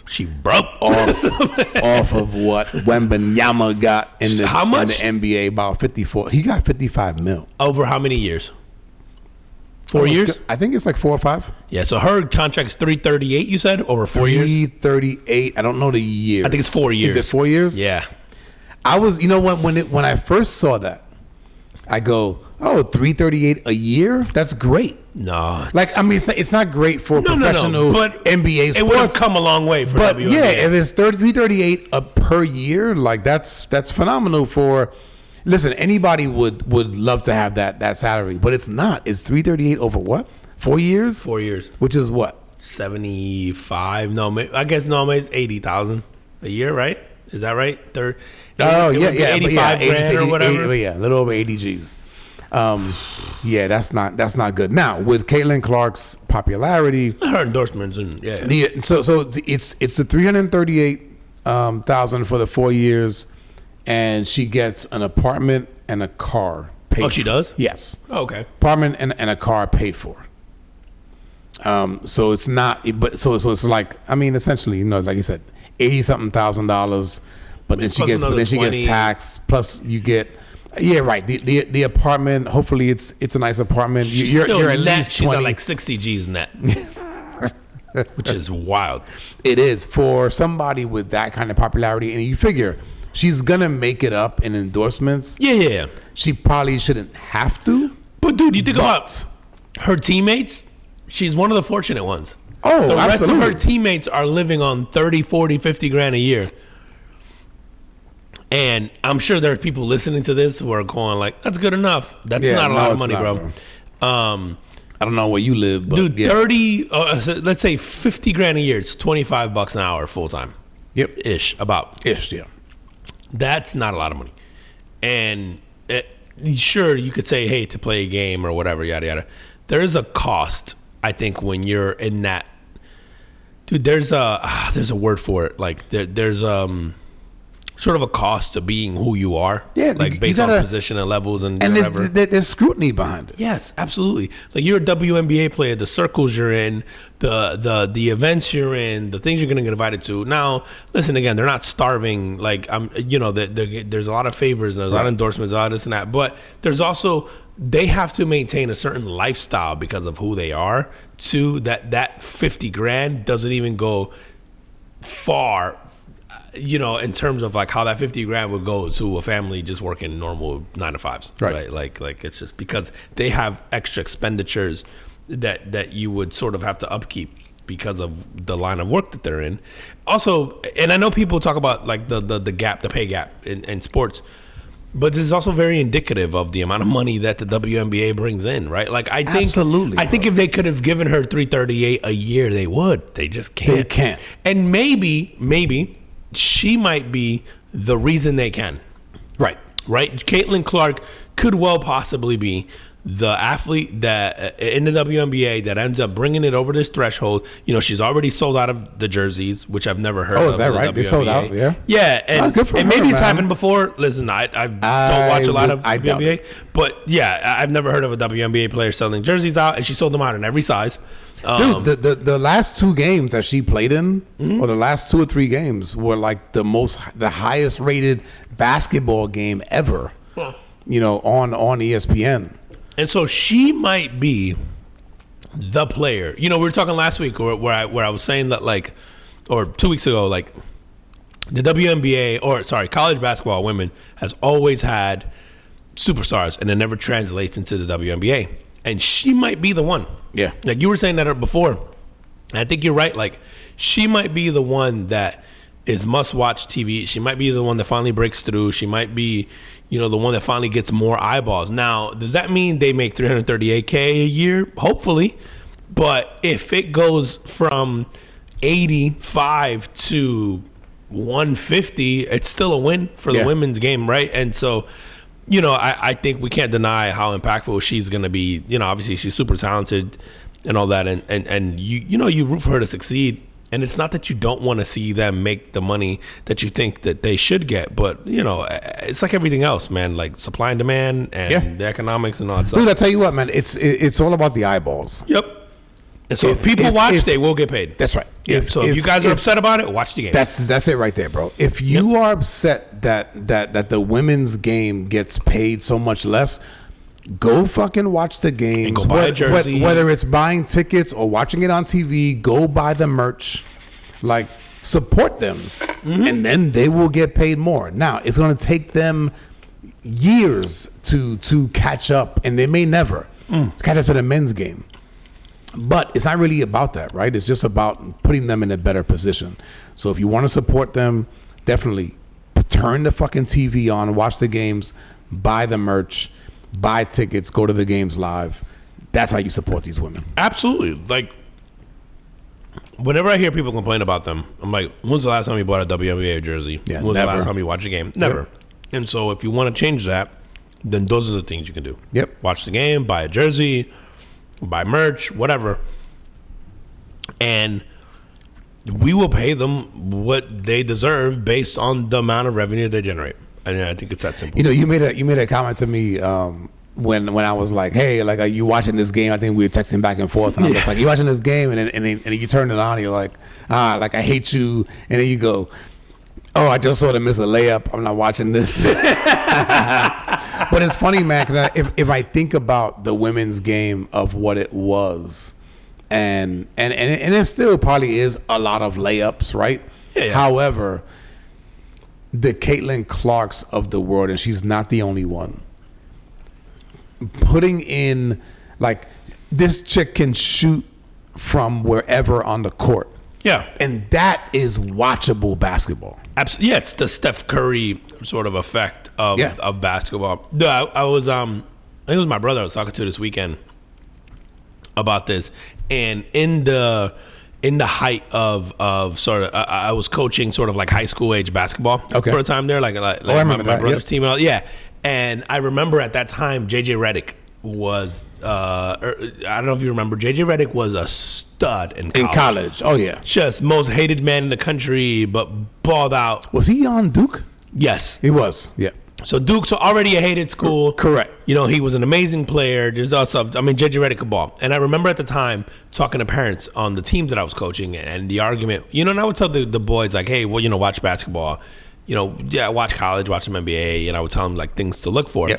She broke off of what Wembanyama got in the how much? in the NBA, about 54. He got 55 mil. Over how many years? 4 years? I think it's like 4 or 5. Yeah, so her contract's 338, you said, over 4 years? 338. I don't know the year. I think it's 4 years. Is it 4 years? Yeah. I was, when I first saw that, I go, oh, 338 a year? That's great. No. Like, I mean, it's not great for professional but NBA sports. It would have come a long way for but WNBA. Yeah, if it's 338 per year, like that's phenomenal for. Listen, anybody would love to have that salary, but it's not. It's 338 over what? 4 years? 4 years. Which is what? 75. No, I guess maybe it's 80,000 a year, right? Is that right? Oh yeah, 85 grand or whatever. 80, a little over 80 G's. Yeah, that's not good. Now with Caitlin Clark's popularity, her endorsements and so it's the 338,000 for the 4 years, and she gets an apartment and a car paid. Oh, she does? Yes. Oh, okay. Apartment and a car paid for. So it's not, but so it's like, I mean, essentially, like you said, $80,000, but then she gets taxed. Plus you get. Yeah, right. The apartment. Hopefully, it's a nice apartment. You're at least 20. She's at like 60 G's net, which is wild. It is for somebody with that kind of popularity, and you figure she's gonna make it up in endorsements. Yeah. She probably shouldn't have to. But dude, you think about her teammates. She's one of the fortunate ones. Oh, the rest absolutely. of her teammates are living on 30, 40, 50 grand a year. And I'm sure there are people listening to this who are going like, that's good enough. That's not a lot of money, bro. I don't know where you live, but dude, 30, let's say 50 grand a year. It's $25 an hour full time. Yep. Ish, yeah. That's not a lot of money. And sure, you could say, hey, to play a game or whatever, yada, yada. There is a cost, I think, when you're in that. Dude, there's a word for it. Like, there's sort of a cost to being who you are. Yeah, like based on position and levels and whatever. There's scrutiny behind it. Yes, absolutely. Like you're a WNBA player, the circles you're in, the events you're in, the things you're going to get invited to. Now, listen again, they're not starving. Like there's a lot of favors, and there's a lot of endorsements, a lot of this and that. But there's also they have to maintain a certain lifestyle because of who they are. Too that 50 grand doesn't even go far. In terms of like how that 50 grand would go to a family just working normal 9 to 5s, right? Like it's just because they have extra expenditures that you would sort of have to upkeep because of the line of work that they're in. Also, and I know people talk about like the gap, the pay gap in sports, but this is also very indicative of the amount of money that the WNBA brings in, right? Like I think, absolutely, I think if they could have given her 338 a year, they would. They just can't. They can't. And maybe. She might be the reason they can. Right. Caitlin Clark could well possibly be the athlete that in the WNBA that ends up bringing it over this threshold. She's already sold out of the jerseys, which I've never heard of. Oh, is that right? They sold out, yeah? Yeah, and, good for and her, maybe it's man. happened before. Listen, I don't watch a lot of WNBA, but yeah, I've never heard of a WNBA player selling jerseys out, and she sold them out in every size. Dude, the last 2 games that she played in, or the last 2 or 3 games, were like the highest rated basketball game ever. On ESPN. And so she might be the player. You know, we were talking last week where I was saying that, like, or 2 weeks ago, like, the WNBA, or sorry, college basketball women has always had superstars, and it never translates into the WNBA. And she might be the one. Yeah. Like you were saying that before. And I think you're right. Like, she might be the one that is must-watch TV. She might be the one that finally breaks through. She might be, you know, the one that finally gets more eyeballs. Now, does that mean they make $338K a year? Hopefully. But if it goes from 85 to 150, it's still a win for the women's game, right? And so, you know, I think we can't deny how impactful she's going to be. You know, obviously she's super talented and all that, and you know, you root for her to succeed. And it's not that you don't want to see them make the money that you think that they should get, but, you know, it's like everything else, man, like supply and demand and the economics and all that stuff. Dude, I tell you what, man, it's all about the eyeballs. Yep. And so if people watch, they will get paid. That's right. If you guys are upset about it, watch the game. That's it right there, bro. If you are upset that the women's game gets paid so much less, go fucking watch the games. And go buy a jersey. Whether it's buying tickets or watching it on TV, go buy the merch. Like, support them. Mm-hmm. And then they will get paid more. Now, it's going to take them years to catch up, and they may never catch up to the men's game. But it's not really about that, right? It's just about putting them in a better position. So if you want to support them, definitely turn the fucking TV on, watch the games, buy the merch, buy tickets, go to the games live. That's how you support these women. Absolutely. Like, whenever I hear people complain about them, I'm like, when's the last time you bought a WNBA jersey? Yeah, when's never. the last time you watched a game? Never. Yep. And so if you want to change that, then those are the things you can do. Yep. Watch the game, buy a jersey, buy merch, whatever. And we will pay them what they deserve based on the amount of revenue they generate. And I think it's that simple. You know, you made a comment to me when I was like, hey, like, are you watching this game? I think we were texting back and forth, and I was like, you watching this game? And then you turn it on, and you're like, like, I hate you. And then you go, oh, I just saw them miss a layup. I'm not watching this. But it's funny, man, because if I think about the women's game of what it was, and it still probably is a lot of layups, right? Yeah. However, the Caitlin Clarks of the world, and she's not the only one, putting in, like, this chick can shoot from wherever on the court. Yeah. And that is watchable basketball. Absolutely. Yeah, it's the Steph Curry sort of effect of basketball. Yeah, I was I think it was my brother I was talking to this weekend about this, and in the height of sort of I was coaching sort of like high school age basketball for a time there, like I remember my that, brother's team and all, and I remember at that time JJ Redick was I don't know if you remember, JJ Redick was a stud in college. Oh yeah, just most hated man in the country, but balled out. Was he on Duke? Yes, he was. Yeah. So Duke's already a hated school. Correct. You know, he was an amazing player. Just also, I mean, JJ Redick could ball. And I remember at the time talking to parents on the teams that I was coaching, and the argument, you know, and I would tell the boys, like, hey, well, you know, watch basketball. You know, watch college, watch some NBA. And I would tell them, like, things to look for. Yeah.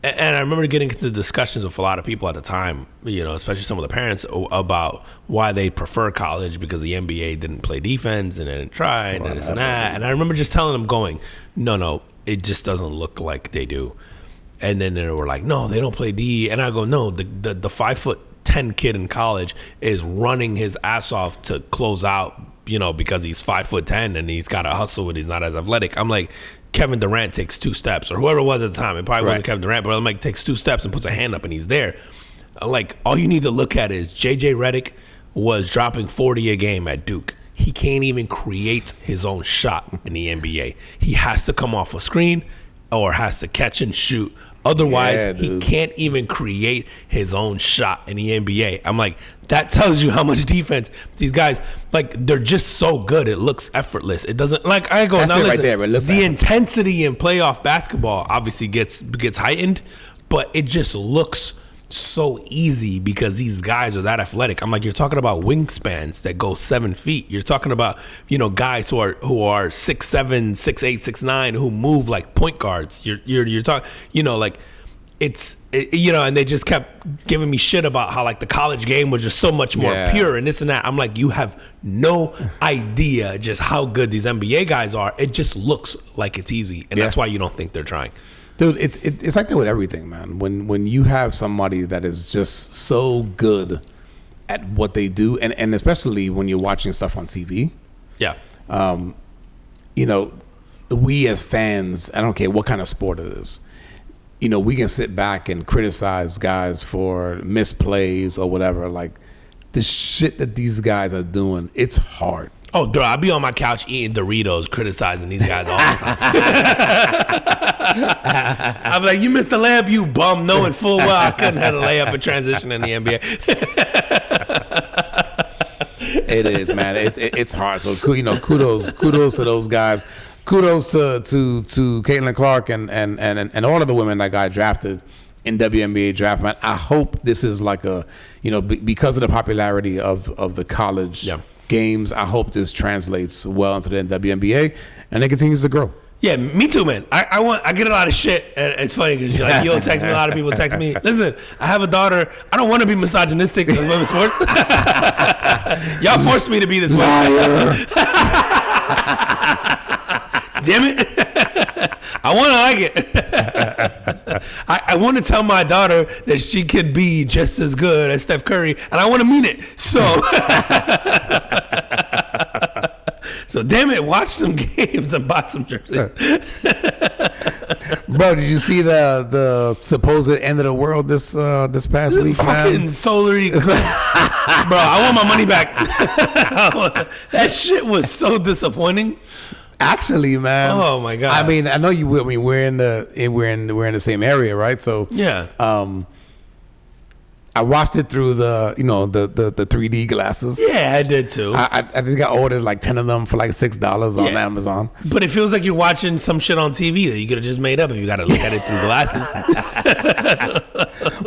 And I remember getting into discussions with a lot of people at the time, you know, especially some of the parents, about why they prefer college because the NBA didn't play defense and they didn't try and this and that. And I remember just telling them, going, no, it just doesn't look like they do. And then they were like, no, they don't play D. And I go, no, the 5'10" kid in college is running his ass off to close out, you know, because he's 5'10" and he's got to hustle and he's not as athletic. I'm like, Kevin Durant takes 2 steps, or whoever it was at the time. It probably wasn't Kevin Durant, but I'm like, takes 2 steps and puts a hand up and he's there. Like, all you need to look at is JJ Redick was dropping 40 a game at Duke. He can't even create his own shot in the NBA. He has to come off a screen or has to catch and shoot. Otherwise, he can't even create his own shot in the NBA. I'm like, that tells you how much defense these guys, like, they're just so good. It looks effortless. It doesn't, like, I go, that's now it listen, right there, the intensity in playoff basketball obviously gets heightened, but it just looks so easy because these guys are that athletic. I'm like, you're talking about wingspans that go 7 feet. You're talking about, you know, guys who are 6'7", 6'8", 6'9", who move like point guards. You're talking, you know, like, and they just kept giving me shit about how like the college game was just so much more pure and this and that. I'm like, you have no idea just how good these NBA guys are. It just looks like it's easy, and that's why you don't think they're trying. Dude, it's like that with everything, man. When you have somebody that is just so good at what they do, and especially when you're watching stuff on TV. Yeah. We as fans, I don't care what kind of sport it is, we can sit back and criticize guys for misplays or whatever. Like, the shit that these guys are doing, it's hard. Oh, dude, I'll be on my couch eating Doritos, criticizing these guys all the time. I'm like, you missed the layup, you bum, knowing full well I couldn't have a layup in transition in the NBA. It is, man. It's hard. So, kudos to those guys. Kudos to Caitlin Clark and all of the women that got drafted in WNBA draft, man. I hope this is like a, because of the popularity of the college games, I hope this translates well into the WNBA and it continues to grow. Yeah, me too, man. I get a lot of shit, and it's funny because you'll text me. A lot of people text me. Listen, I have a daughter. I don't want to be misogynistic in women's sports. Y'all forced me to be this way. Damn it. I want to like it. I want to tell my daughter that she could be just as good as Steph Curry, and I want to mean it. So damn it, watch some games and buy some jerseys. Bro, did you see the supposed end of the world this past week, fucking man? solar eclipse. Bro, I want my money back. That shit was so disappointing. Actually, man. Oh my god. I mean, I know you. I mean, we're in the same area, right? So yeah. I watched it through the 3D glasses. Yeah, I did too. I think I ordered like 10 of them for like $6 on Amazon. But it feels like you're watching some shit on TV that you could have just made up if you got to look at it through glasses.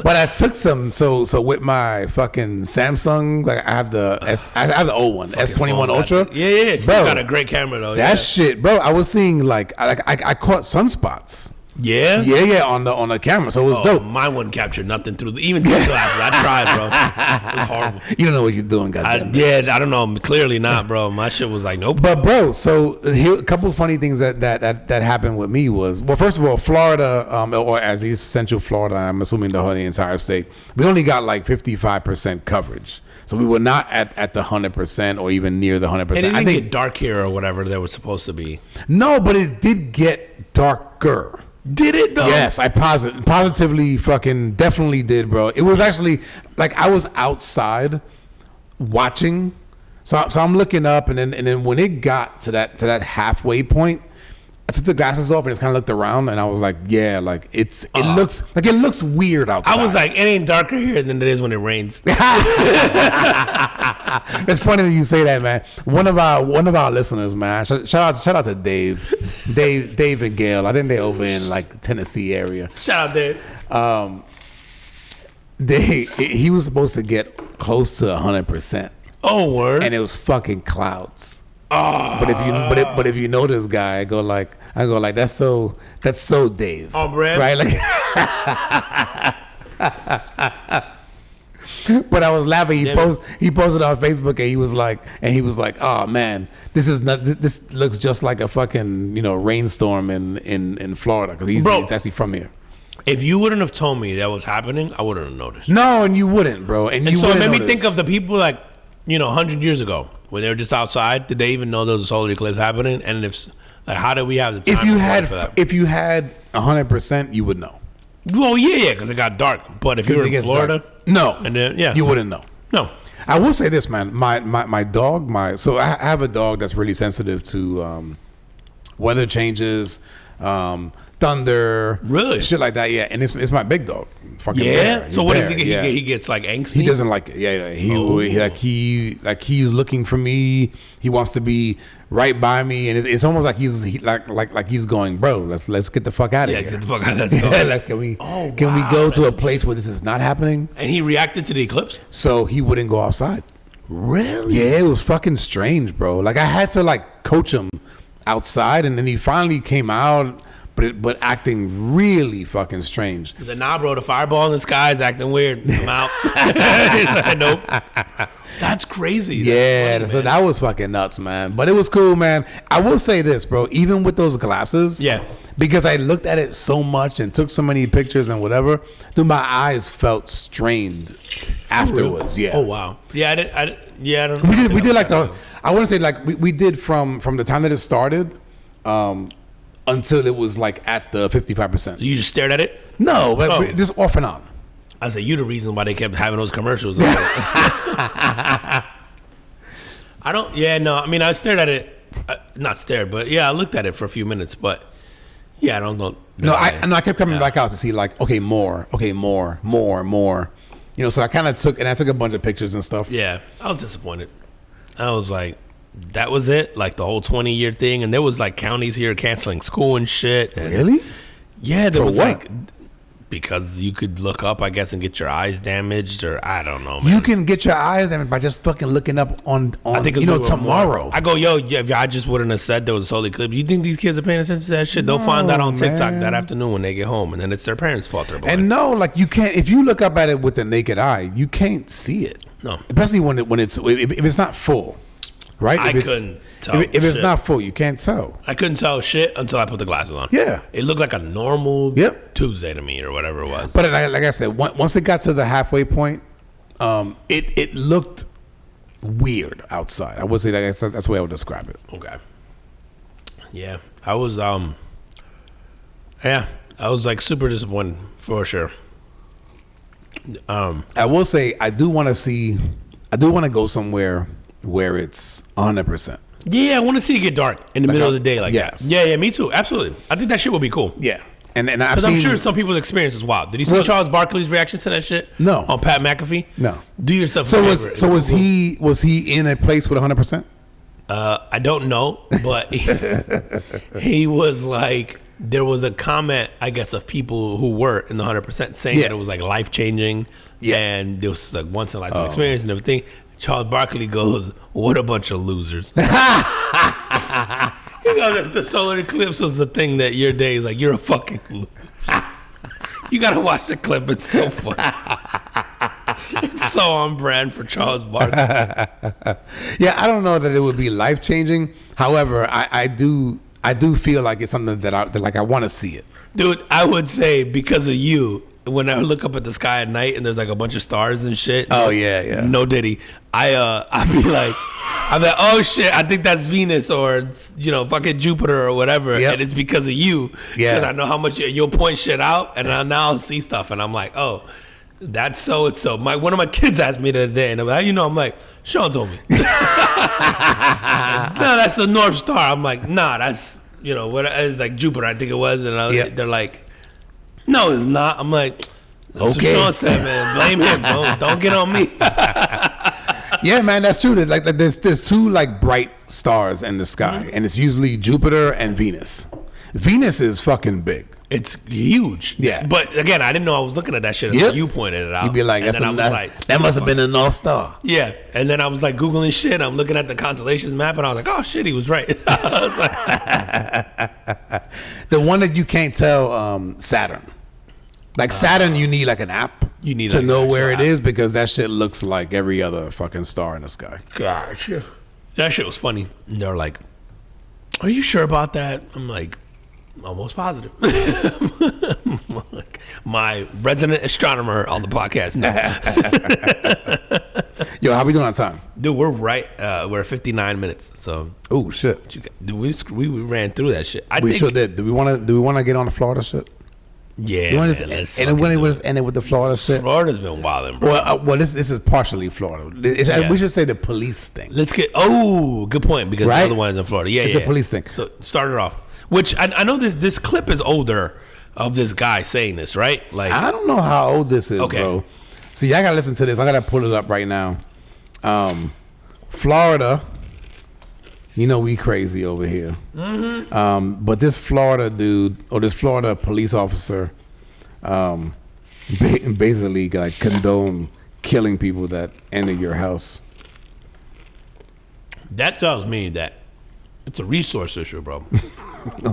But I took some. So with my fucking Samsung, like I have the old one, S21 Ultra. Yeah. It's bro, got a great camera though. That shit, bro. I was seeing like I caught sunspots. Yeah, on the camera, so it was dope. Mine wouldn't capture nothing even through glasses. I tried, bro. It was horrible. You don't know what you're doing, goddamn. I don't know. Clearly not, bro. My shit was like, nope. But bro, so here, a couple of funny things that happened with me was, well, first of all, Florida, or as East Central Florida, I'm assuming the entire state, we only got like 55% coverage. So we were not at the 100% or even near the 100%. And it didn't get dark here or whatever that was supposed to be. No, but it did get darker. Did it though? Yes, I positively fucking definitely did, bro. It was actually like I was outside watching, so I'm looking up, and then when it got to that halfway point, I took the glasses off and just kind of looked around, and I was like, yeah, like it looks weird outside. I was like, it ain't darker here than it is when it rains. It's funny that you say that, man. One of our listeners, man. Shout out to Dave and Gail. I think they're over in like the Tennessee area. Shout out Dave. He was supposed to get close to 100%. Oh, word! And it was fucking clouds. Oh. But if you know this guy, I go like that's so Dave. Oh, Brad. Right? Like but I was laughing. He posted on Facebook and he was like, oh man, this looks just like a fucking rainstorm in Florida, because he's actually from here. If you wouldn't have told me that was happening, I wouldn't have noticed. No, and you wouldn't, bro. And so it made me think of the people like 100 years ago when they were just outside. Did they even know there was a solar eclipse happening? And how did we have the time for that? If you had 100%, you would know. Well, yeah, because it got dark. But if you're in Florida, no, and then, you wouldn't know. No, I will say this, man. My dog, so I have a dog that's really sensitive to weather changes, thunder, really, shit like that. Yeah, and it's my big dog. Fucking bear. So what does he get? He gets like angsty. He doesn't like it. Yeah. He's looking for me. He wants to be right by me, and it's almost like he's going, bro. Let's get the fuck out of here. Yeah, get the fuck out. Let's go. Like, can we go to a place where this is not happening? And he reacted to the eclipse, so he wouldn't go outside. Really? Yeah, it was fucking strange, bro. Like I had to like coach him outside, and then he finally came out. but acting really fucking strange. He said, nah, bro, the fireball in the sky is acting weird. I'm out. He's like, nope. That's crazy. Yeah, That's so funny, that was fucking nuts, man. But it was cool, man. I will say this, bro. Even with those glasses, Yeah. because I looked at it so much and took so many pictures and whatever, dude, my eyes felt strained afterwards. Yeah. Oh wow. Yeah, I don't. We did like the. I want to say like we did from the time that it started, until it was like at the 55%. You just stared at it. No, but Oh. just off and on. I said, you the reason why they kept having those commercials. I don't. Yeah, no. I mean, I stared at it. Not stared, but yeah, I looked at it for a few minutes. But yeah, I don't know. No, I kept coming back out to see like, okay, more. You know, so I kind of took a bunch of pictures and stuff. Yeah, I was disappointed. I was like, that was it? Like the whole 20-year thing? And there was like counties here canceling school and shit. And Really? yeah, there For was what? like, because you could look up, I guess, and get your eyes damaged, or I don't know, man. You can get your eyes damaged by just fucking looking up on I think it's you know, a little tomorrow. more. I go, yo, yeah, if I just wouldn't have said there was a solar eclipse. You think these kids are paying attention to that shit? They'll find out on TikTok man. that afternoon when they get home, and then it's their parents' fault. They're blind. And no, like you can't. If you look up at it with the naked eye, you can't see it. No. Especially when if it's not full, right? I If it's- couldn't tell If it's shit. not full, you can't tell. I couldn't tell shit until I put the glasses on. Yeah. It looked like a normal Yep. Tuesday to me, or whatever it was. But like I said, once it got to the halfway point, it looked weird outside. I would say that's the way I would describe it. Okay. Yeah, I was like super disappointed for sure. I will say I do want to go somewhere where it's 100%. Yeah, I want to see it get dark in the middle of the day like yes. that. Yeah, me too. Absolutely. I think that shit would be cool. Yeah, and I've Because seen. I'm sure some people's experience is wild. Did you see Well- Charles Barkley's reaction to that shit? No. On Pat McAfee? No. Do yourself a So favor. was he in a place with 100%? I don't know, but he was like, there was a comment, I guess, of people who were in the 100% saying Yeah. that it was like life changing, Yeah. and there was like once in a lifetime experience and everything. Charles Barkley goes, "What a bunch of losers." He goes, "If the solar eclipse was the thing that your day is like, you're a fucking loser." You gotta watch the clip; it's so funny. It's so on brand for Charles Barkley. Yeah, I don't know that it would be life changing. However, I do feel like it's something that I want to see it. Dude, I would say because of you, when I look up at the sky at night and there's like a bunch of stars and shit. Oh, yeah. No diddy. I'd be like, oh shit, I think that's Venus or it's, fucking Jupiter or whatever. Yep. And it's because of you. Yeah. Because I know how much you'll point shit out, and I now see stuff and I'm like, oh, that's so and so. One of my kids asked me the other day, and I'm like, how you know? I'm like, Sean told me. No, that's the North Star. I'm like, nah, that's what it's like Jupiter, I think it was, and Yep. they're like, no, it's not. I'm like, that's Okay. what Sean said, man. Blame him. Don't get on me. Yeah, man, that's true. There's two like bright stars in the sky, and it's usually Jupiter and Venus. Venus is fucking big. It's huge. Yeah. But again, I didn't know I was looking at that shit until Yep. you pointed it out. You'd be like, and then I was that must have been a North Star. Yeah. And then I was like Googling shit. I'm looking at the constellations map, and I was like, oh shit, he was right. I was like, The one that you can't tell, Saturn. Like Saturn, you need like an app. You need to like an know actual where it app. is because that shit looks like every other fucking star in the sky. gosh. That shit was funny. And they're like, are you sure about that? I'm like, almost positive. My resident astronomer on the podcast. No. Yo, how we doing on time? Dude, we're right. We're at 59 minutes. So Oh shit, dude, we ran through that shit. I we think, sure did. Do we want to get on the Florida shit? Yeah, You man, want to let's and fucking when it do was ended with the Florida shit? Florida's been wilding, bro. Well, this is partially Florida. Yeah. We should say the police thing. Let's get. Good point, because Right? the other one is in Florida. Yeah, It's yeah. a police thing. So start it off. Which I know this clip is older of this guy saying this, right? Like, I don't know how old this is, Okay. bro. See, I gotta listen to this. I gotta pull it up right now. Florida, we crazy over here. Mm-hmm. But this Florida dude or this Florida police officer, basically like condone killing people that enter your house. that tells me that it's a resource issue, bro. All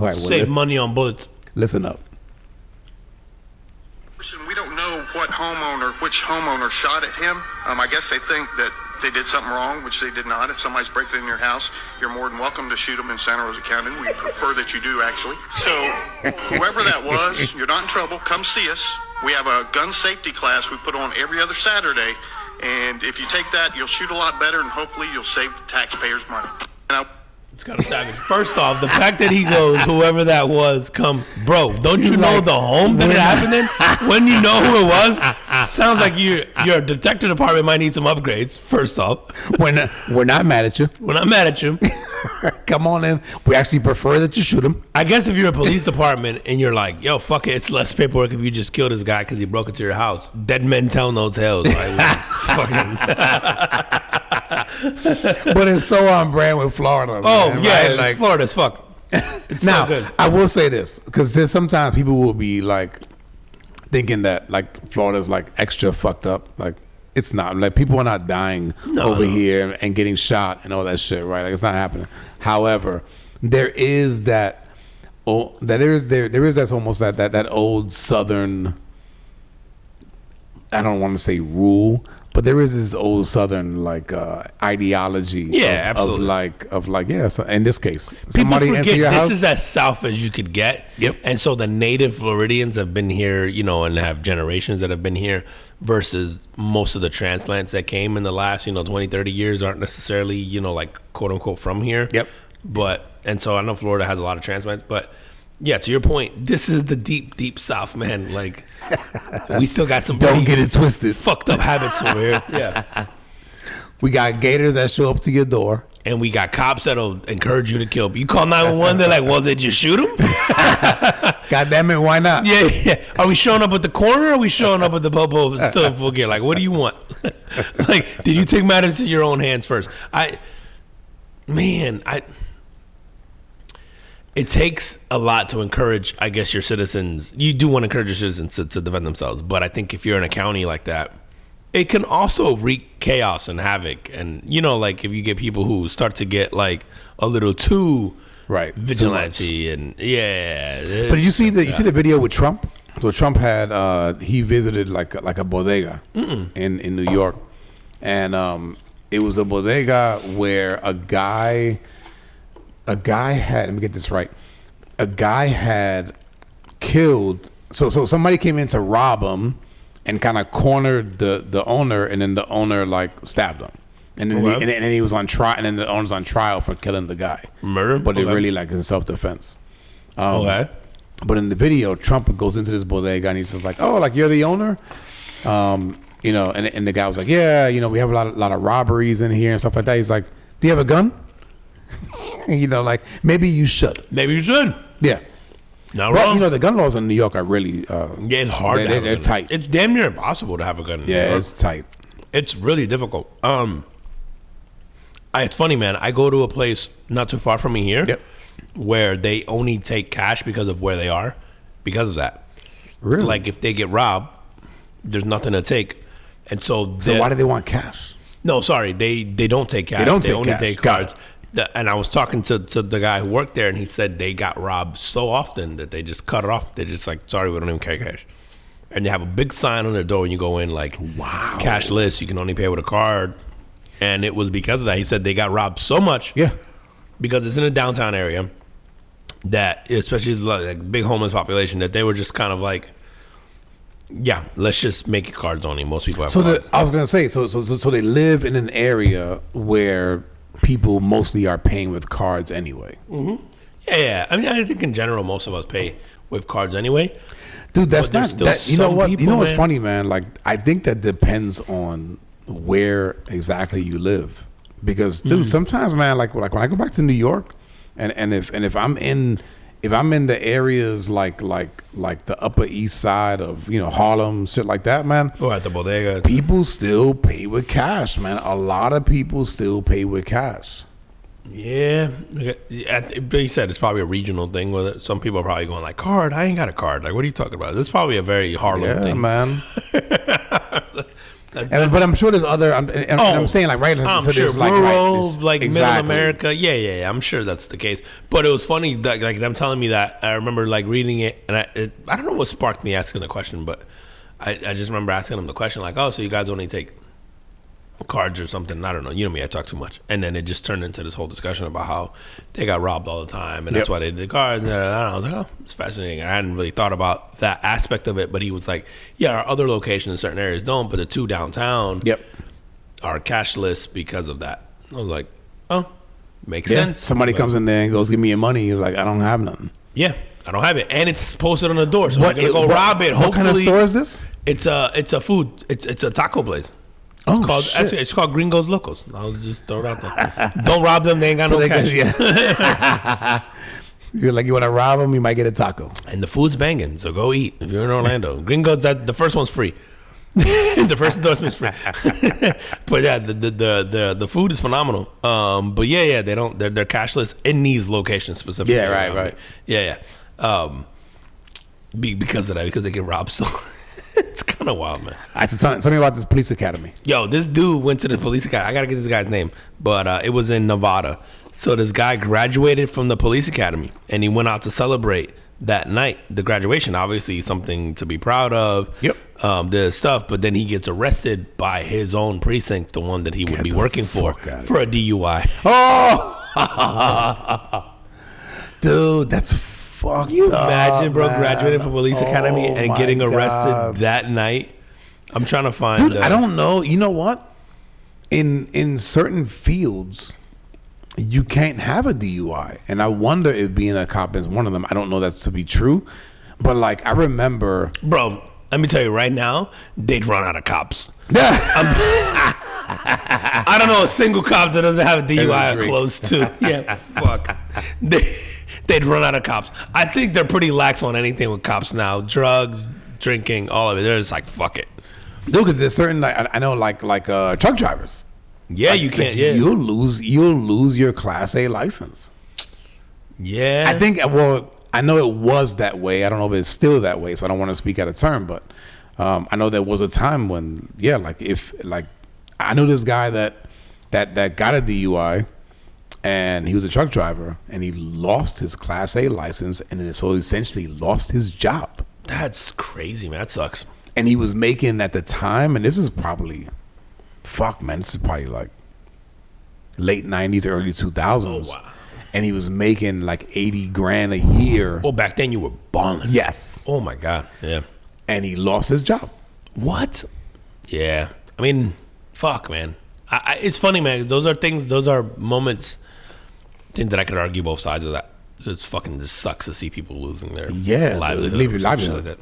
right, well, Save money on bullets. Listen up. We don't know which homeowner shot at him. I guess they think that they did something wrong, which they did not. If somebody's breaking in your house, you're more than welcome to shoot them in Santa Rosa County. We prefer that you do, actually. So whoever that was, you're not in trouble. Come see us. We have a gun safety class we put on every other Saturday. And if you take that, you'll shoot a lot better, and hopefully you'll save the taxpayers money. It's kind of savage. First off, the fact that he goes, whoever that was, come, bro. Don't you know the home that it happened in? When you know who it was, sounds like your detective department might need some upgrades. First off, we're not mad at you. We're not mad at you. Come on in. We actually prefer that you shoot him. I guess if you're a police department and you're like, yo, fuck it, it's less paperwork if you just kill this guy because he broke into your house. Dead men tell no tales. Like, fucking. But it's so on brand with Florida. Oh, man, yeah, right? it's Florida as fuck. It's now, so good. I will say this, because there's sometimes people will be like thinking that like Florida's like extra fucked up. Like, it's not. Like, people are not dying over here and getting shot and all that shit, right? Like, it's not happening. However, there is that. Oh, there is that's almost that old Southern. I don't want to say rule, but there is this old Southern like ideology. Absolutely. Of like so in this case, People somebody forget enter your this house. is as south as you could get. Yep. And so the native Floridians have been here, and have generations that have been here versus most of the transplants that came in the last, 20, 30 years aren't necessarily, like quote unquote from here. Yep. And so I know Florida has a lot of transplants, but yeah, to your point, this is the deep, deep South, man. Like, we still got some Don't get it twisted. fucked up habits over here. Yeah. We got gators that show up to your door. And we got cops that'll encourage you to kill. You call 911, they're like, well, did you shoot him? God damn it, why not? Yeah. Are we showing up at the corner or are we showing up at the Bobo still in full gear? Like, what do you want? Like, did you take matters into your own hands first? It takes a lot to encourage, I guess, your citizens. You do want to encourage your citizens to defend themselves. But I think if you're in a county like that, it can also wreak chaos and havoc. And, like if you get people who start to get like a little too vigilante and But did you see the video with Trump? So Trump had he visited like a bodega in New York, and it was a bodega where a guy had, let me get this right, a guy had killed, so somebody came in to rob him and kind of cornered the owner, and then the owner like stabbed him, and then and then he was on trial, and then the owner's on trial for killing the guy, murder, but it really like in self-defense. Okay. But in the video, Trump goes into this bodega and he's just like, "Oh, like you're the owner," and the guy was like, "Yeah, we have a lot of robberies in here and stuff like that." He's like, "Do you have a gun?" Like maybe you should. Maybe you should. Yeah. Not wrong. The gun laws in New York are really it's hard. They're tight. It's damn near impossible to have a gun in New York. It's tight. It's really difficult. It's funny, man. I go to a place not too far from me here. Yep. Where they only take cash because of where they are, because of that. Really? Like if they get robbed, there's nothing to take, and so why do they want cash? No, sorry, they don't take cash. They only take cards. And I was talking to the guy who worked there, and he said they got robbed so often that they just cut it off. They're just like, sorry, we don't even carry cash. And they have a big sign on their door when you go in, like, wow, cashless. You can only pay with a card. And it was because of that. He said they got robbed so much. Yeah. Because it's in a downtown area that, especially like big homeless population, that they were just kind of like, yeah, let's just make it cards only. Most people have cards. I was gonna say, so they live in an area where people mostly are paying with cards anyway. Mm-hmm. Yeah. I mean, I think in general, most of us pay with cards anyway. Dude, that's not that. You know what? People, you know what's funny, man? Like, I think that depends on where exactly you live. Because, dude, sometimes, man, like when I go back to New York, and if I'm in the areas like the Upper East Side of Harlem, shit like that, man, or at the bodega, people still pay with cash, man. A lot of people still pay with cash. Yeah, you said it's probably a regional thing with it. Some people are probably going like, card? I ain't got a card. Like, what are you talking about? This is probably a very Harlem thing, man. But I'm sure there's other. I'm saying like right. I'm so sure there's, like, rural, right, like middle exactly. America. Yeah. I'm sure that's the case. But it was funny that like them telling me that. I remember like reading it, and I don't know what sparked me asking the question, but I just remember asking them the question like, oh, so you guys only take cards or something? I don't know. You know me, I talk too much. And then it just turned into this whole discussion about how they got robbed all the time, and that's why they did cards. And I was like, oh, it's fascinating. I hadn't really thought about that aspect of it, but he was like, yeah, our other locations in certain areas don't, but the two downtown are cashless because of that. I was like, oh, makes sense. Somebody comes in there and goes, give me your money. You're like, I don't have nothing. Yeah, I don't have it. And it's posted on the door, so I'm going to go rob it. What kind of store is this? It's a food. It's a taco place. It's called Gringos Locos. I'll just throw it out there. Don't rob them. They ain't got no cash. You're like, you want to rob them, you might get a taco. And the food's banging, so go eat if you're in Orlando. Gringos, the first one's free. The first endorsement's free. But yeah, the food is phenomenal. But yeah, they're cashless in these locations specifically. Yeah, right. Yeah. Because of that, because they get robbed so. It's kind of wild, man. Tell me about this police academy. Yo, this dude went to the police academy. I got to get this guy's name. But it was in Nevada. So this guy graduated from the police academy. And he went out to celebrate that night. The graduation, obviously, something to be proud of. Yep. The stuff. But then he gets arrested by his own precinct, the one that he would be working for a DUI. Oh! Dude, that's fucked you up, imagine, bro, man. graduating from police academy and getting arrested that night? I'm trying to find. Dude, I don't know. You know what? In certain fields, you can't have a DUI, and I wonder if being a cop is one of them. I don't know that to be true, but like I remember, bro. Let me tell you right now, they'd run out of cops. I don't know a single cop that doesn't have a DUI close to. Yeah, fuck. They'd run out of cops. I think they're pretty lax on anything with cops now. Drugs, drinking, all of it. They're just like, fuck it. Dude, because there's certain, I know, like truck drivers. Yeah, like, you can't. Like, yeah, you'll lose your Class A license. Yeah, I think. Well, I know it was that way. I don't know if it's still that way. So I don't want to speak out of turn, but I know there was a time when, I knew this guy that got a DUI. And he was a truck driver, and he lost his Class A license, and then so essentially lost his job. That's crazy, man. That sucks. And he was making at the time, and this is probably, this is probably like late 90s, early 2000s. Oh, wow. And he was making like $80,000 a year. Well, back then you were balling. Yes. Oh, my God. Yeah. And he lost his job. What? Yeah. I mean, fuck, man. It's funny, man. Those are moments. Think that I could argue both sides of that. It's fucking just sucks to see people losing their livelihood. Leave your livelihood. Like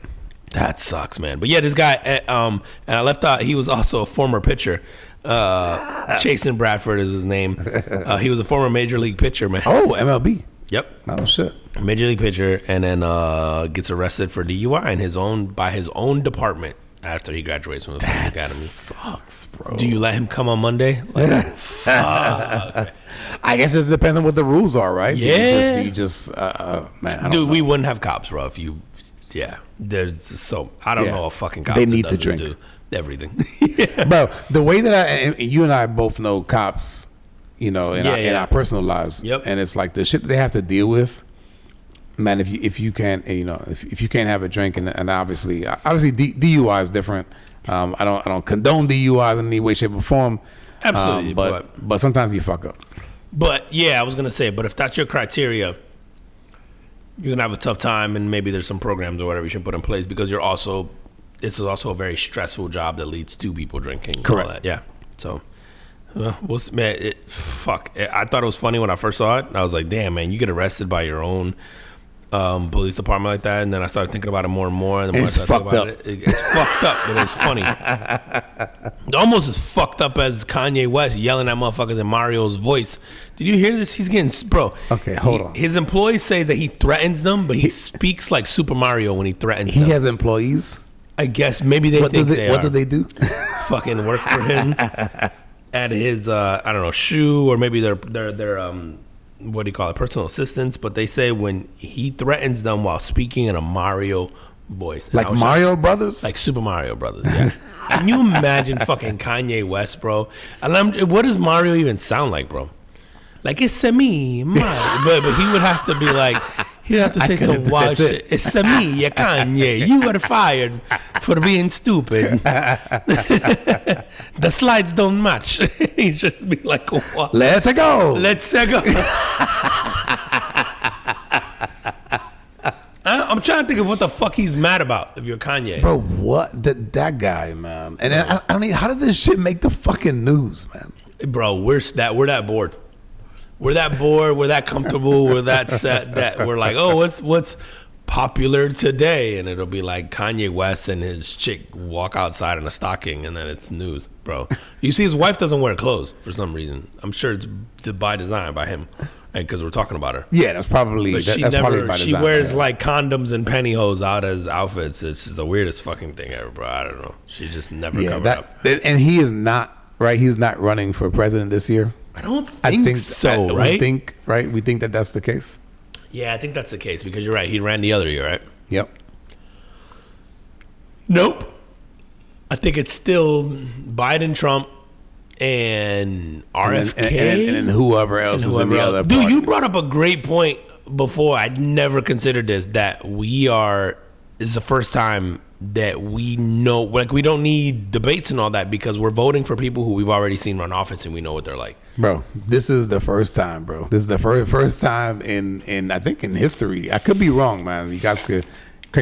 that sucks, man. But yeah, this guy, and I left out, he was also a former pitcher. Chasen Bradford is his name. He was a former major league pitcher, man. Oh, MLB. Yep. Oh shit. Major league pitcher, and then gets arrested for DUI by his own department. After he graduates from the police academy. Sucks, bro. Do you let him come on Monday? Like, fuck. I guess it depends on what the rules are, right? Yeah. You just man. Dude, we wouldn't have cops, bro. If you, there's I don't know a fucking cop. They need to drink. Do everything. Bro, the way that you and I both know cops, in our personal lives. Yep. And it's like the shit that they have to deal with. Man, if you can't, if you can't have a drink, and obviously DUI is different. I don't condone DUI in any way, shape, or form. Absolutely, but sometimes you fuck up. But yeah, I was gonna say, but if that's your criteria, you're gonna have a tough time, and maybe there's some programs or whatever you should put in place because this is also a very stressful job that leads to people drinking. Correct. All that. Yeah. So. I thought it was funny when I first saw it. I was like, damn, man, you get arrested by your own police department like that, and then I started thinking about it more and more. And the more it's fucked up. It's fucked up, but it's funny. Almost as fucked up as Kanye West yelling at motherfuckers in Mario's voice. Did you hear this? He's getting, bro. Okay, hold on. His employees say that he threatens them, but he speaks like Super Mario when he threatens them. He has employees? I guess maybe they think they What do they do? Fucking work for him at his, I don't know, shoe, or maybe they're what do you call it, personal assistants. But they say when he threatens them while speaking in a Mario voice. Like Mario Brothers? Like Super Mario Brothers, yeah. Can you imagine fucking Kanye West, bro? What does Mario even sound like, bro? Like, it's me, Mario. But he would have to be like, he'd have to say some wild shit. It's me, Kanye. You are fired for being stupid. The slides don't match. He'd just be like, what? Let's go. I'm trying to think of what the fuck he's mad about if you're Kanye. Bro, what? That guy, man. And I don't know, how does this shit make the fucking news, man? Bro, we're that bored. We're that bored. We're that comfortable. We're that set that we're like, oh, what's popular today? And it'll be like Kanye West and his chick walk outside in a stocking, and then it's news, bro. You see, his wife doesn't wear clothes for some reason. I'm sure it's by design by him, and because we're talking about her. Yeah, that's probably But that's probably by design. She wears like condoms and pantyhose out as outfits. It's just the weirdest fucking thing ever, bro. I don't know. She just never covered up. And he is not right. He's not running for president this year. I think so, right? We think that that's the case. Yeah, I think that's the case because you're right. He ran the other year, right? Yep. Nope. I think it's still Biden, Trump, and RFK. And then whoever else is in the other Dude, parties. you brought up a great point before. I'd never considered this, that this is the first time that we know, like, we don't need debates and all that because we're voting for people who we've already seen run office and we know what they're like. Bro, this is the first time, bro. This is the first time in I think in history. I could be wrong, man. You guys could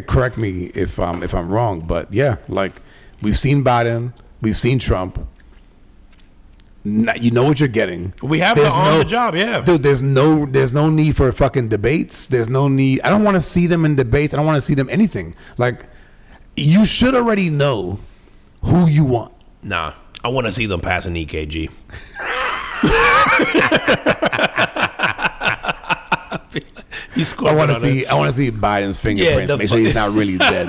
correct me if I'm wrong, but yeah, like, we've seen Biden, we've seen Trump. You know what you're getting. We have on the job, yeah. Dude, there's no need for fucking debates. There's no need. I don't want to see them in debates. I don't want to see them anything. Like, you should already know who you want. Nah, I want to see them pass an EKG. I want to see Biden's fingerprints. Make sure he's not really dead.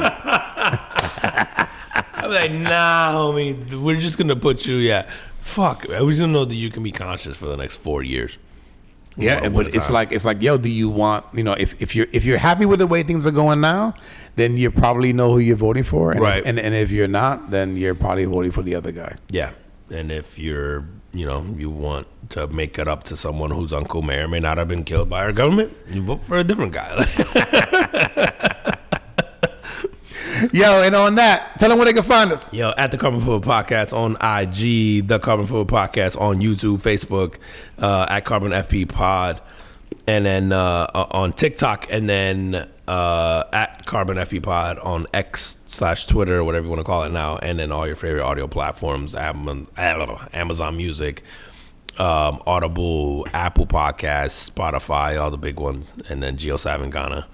I'm like, nah, homie. We're just gonna put you. Yeah, fuck. I was gonna know that you can be conscious for the next 4 years. Yeah, but it's like, yo, do you want, if you're happy with the way things are going now, then you probably know who you're voting for, and right? And if you're not, then you're probably voting for the other guy. Yeah, and if you're, you want to make it up to someone whose uncle may or may not have been killed by our government, you vote for a different guy. Yo, and on that, tell them where they can find us. Yo, at the Carbon Forward Podcast on IG, the Carbon Forward Podcast on YouTube, Facebook, at Carbon FP Pod, and then on TikTok, and then at Carbon FP Pod on X/Twitter, whatever you want to call it now, and then all your favorite audio platforms: Amazon Music, Audible, Apple Podcasts, Spotify, all the big ones, and then GeoSav in Ghana,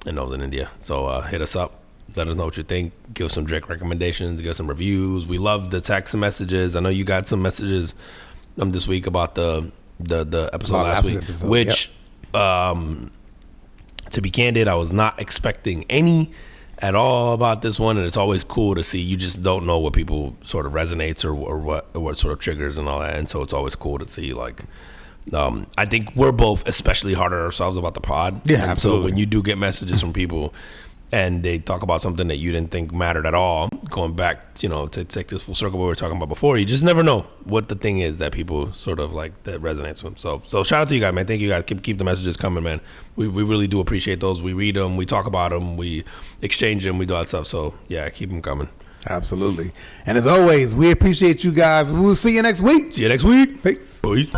and those in India. So hit us up. Let us know what you think. Give us some drink recommendations. Give us some reviews. We love the text messages. I know you got some messages this week about the episode last week, which, to be candid, I was not expecting any at all about this one, and it's always cool to see. You just don't know what people sort of resonates or what sort of triggers and all that, and so it's always cool to see, like, I think we're both especially hard on ourselves about the pod. Yeah, and absolutely. So when you do get messages from people and they talk about something that you didn't think mattered at all, going back, to take this full circle what we were talking about before, you just never know what the thing is that people sort of like that resonates with them. So shout out to you guys, man. Thank you guys. Keep the messages coming, man. We really do appreciate those. We read them, we talk about them, we exchange them, we do all that stuff. So yeah, keep them coming. Absolutely. And as always, we appreciate you guys. We'll see you next week. See you next week. Peace. Peace.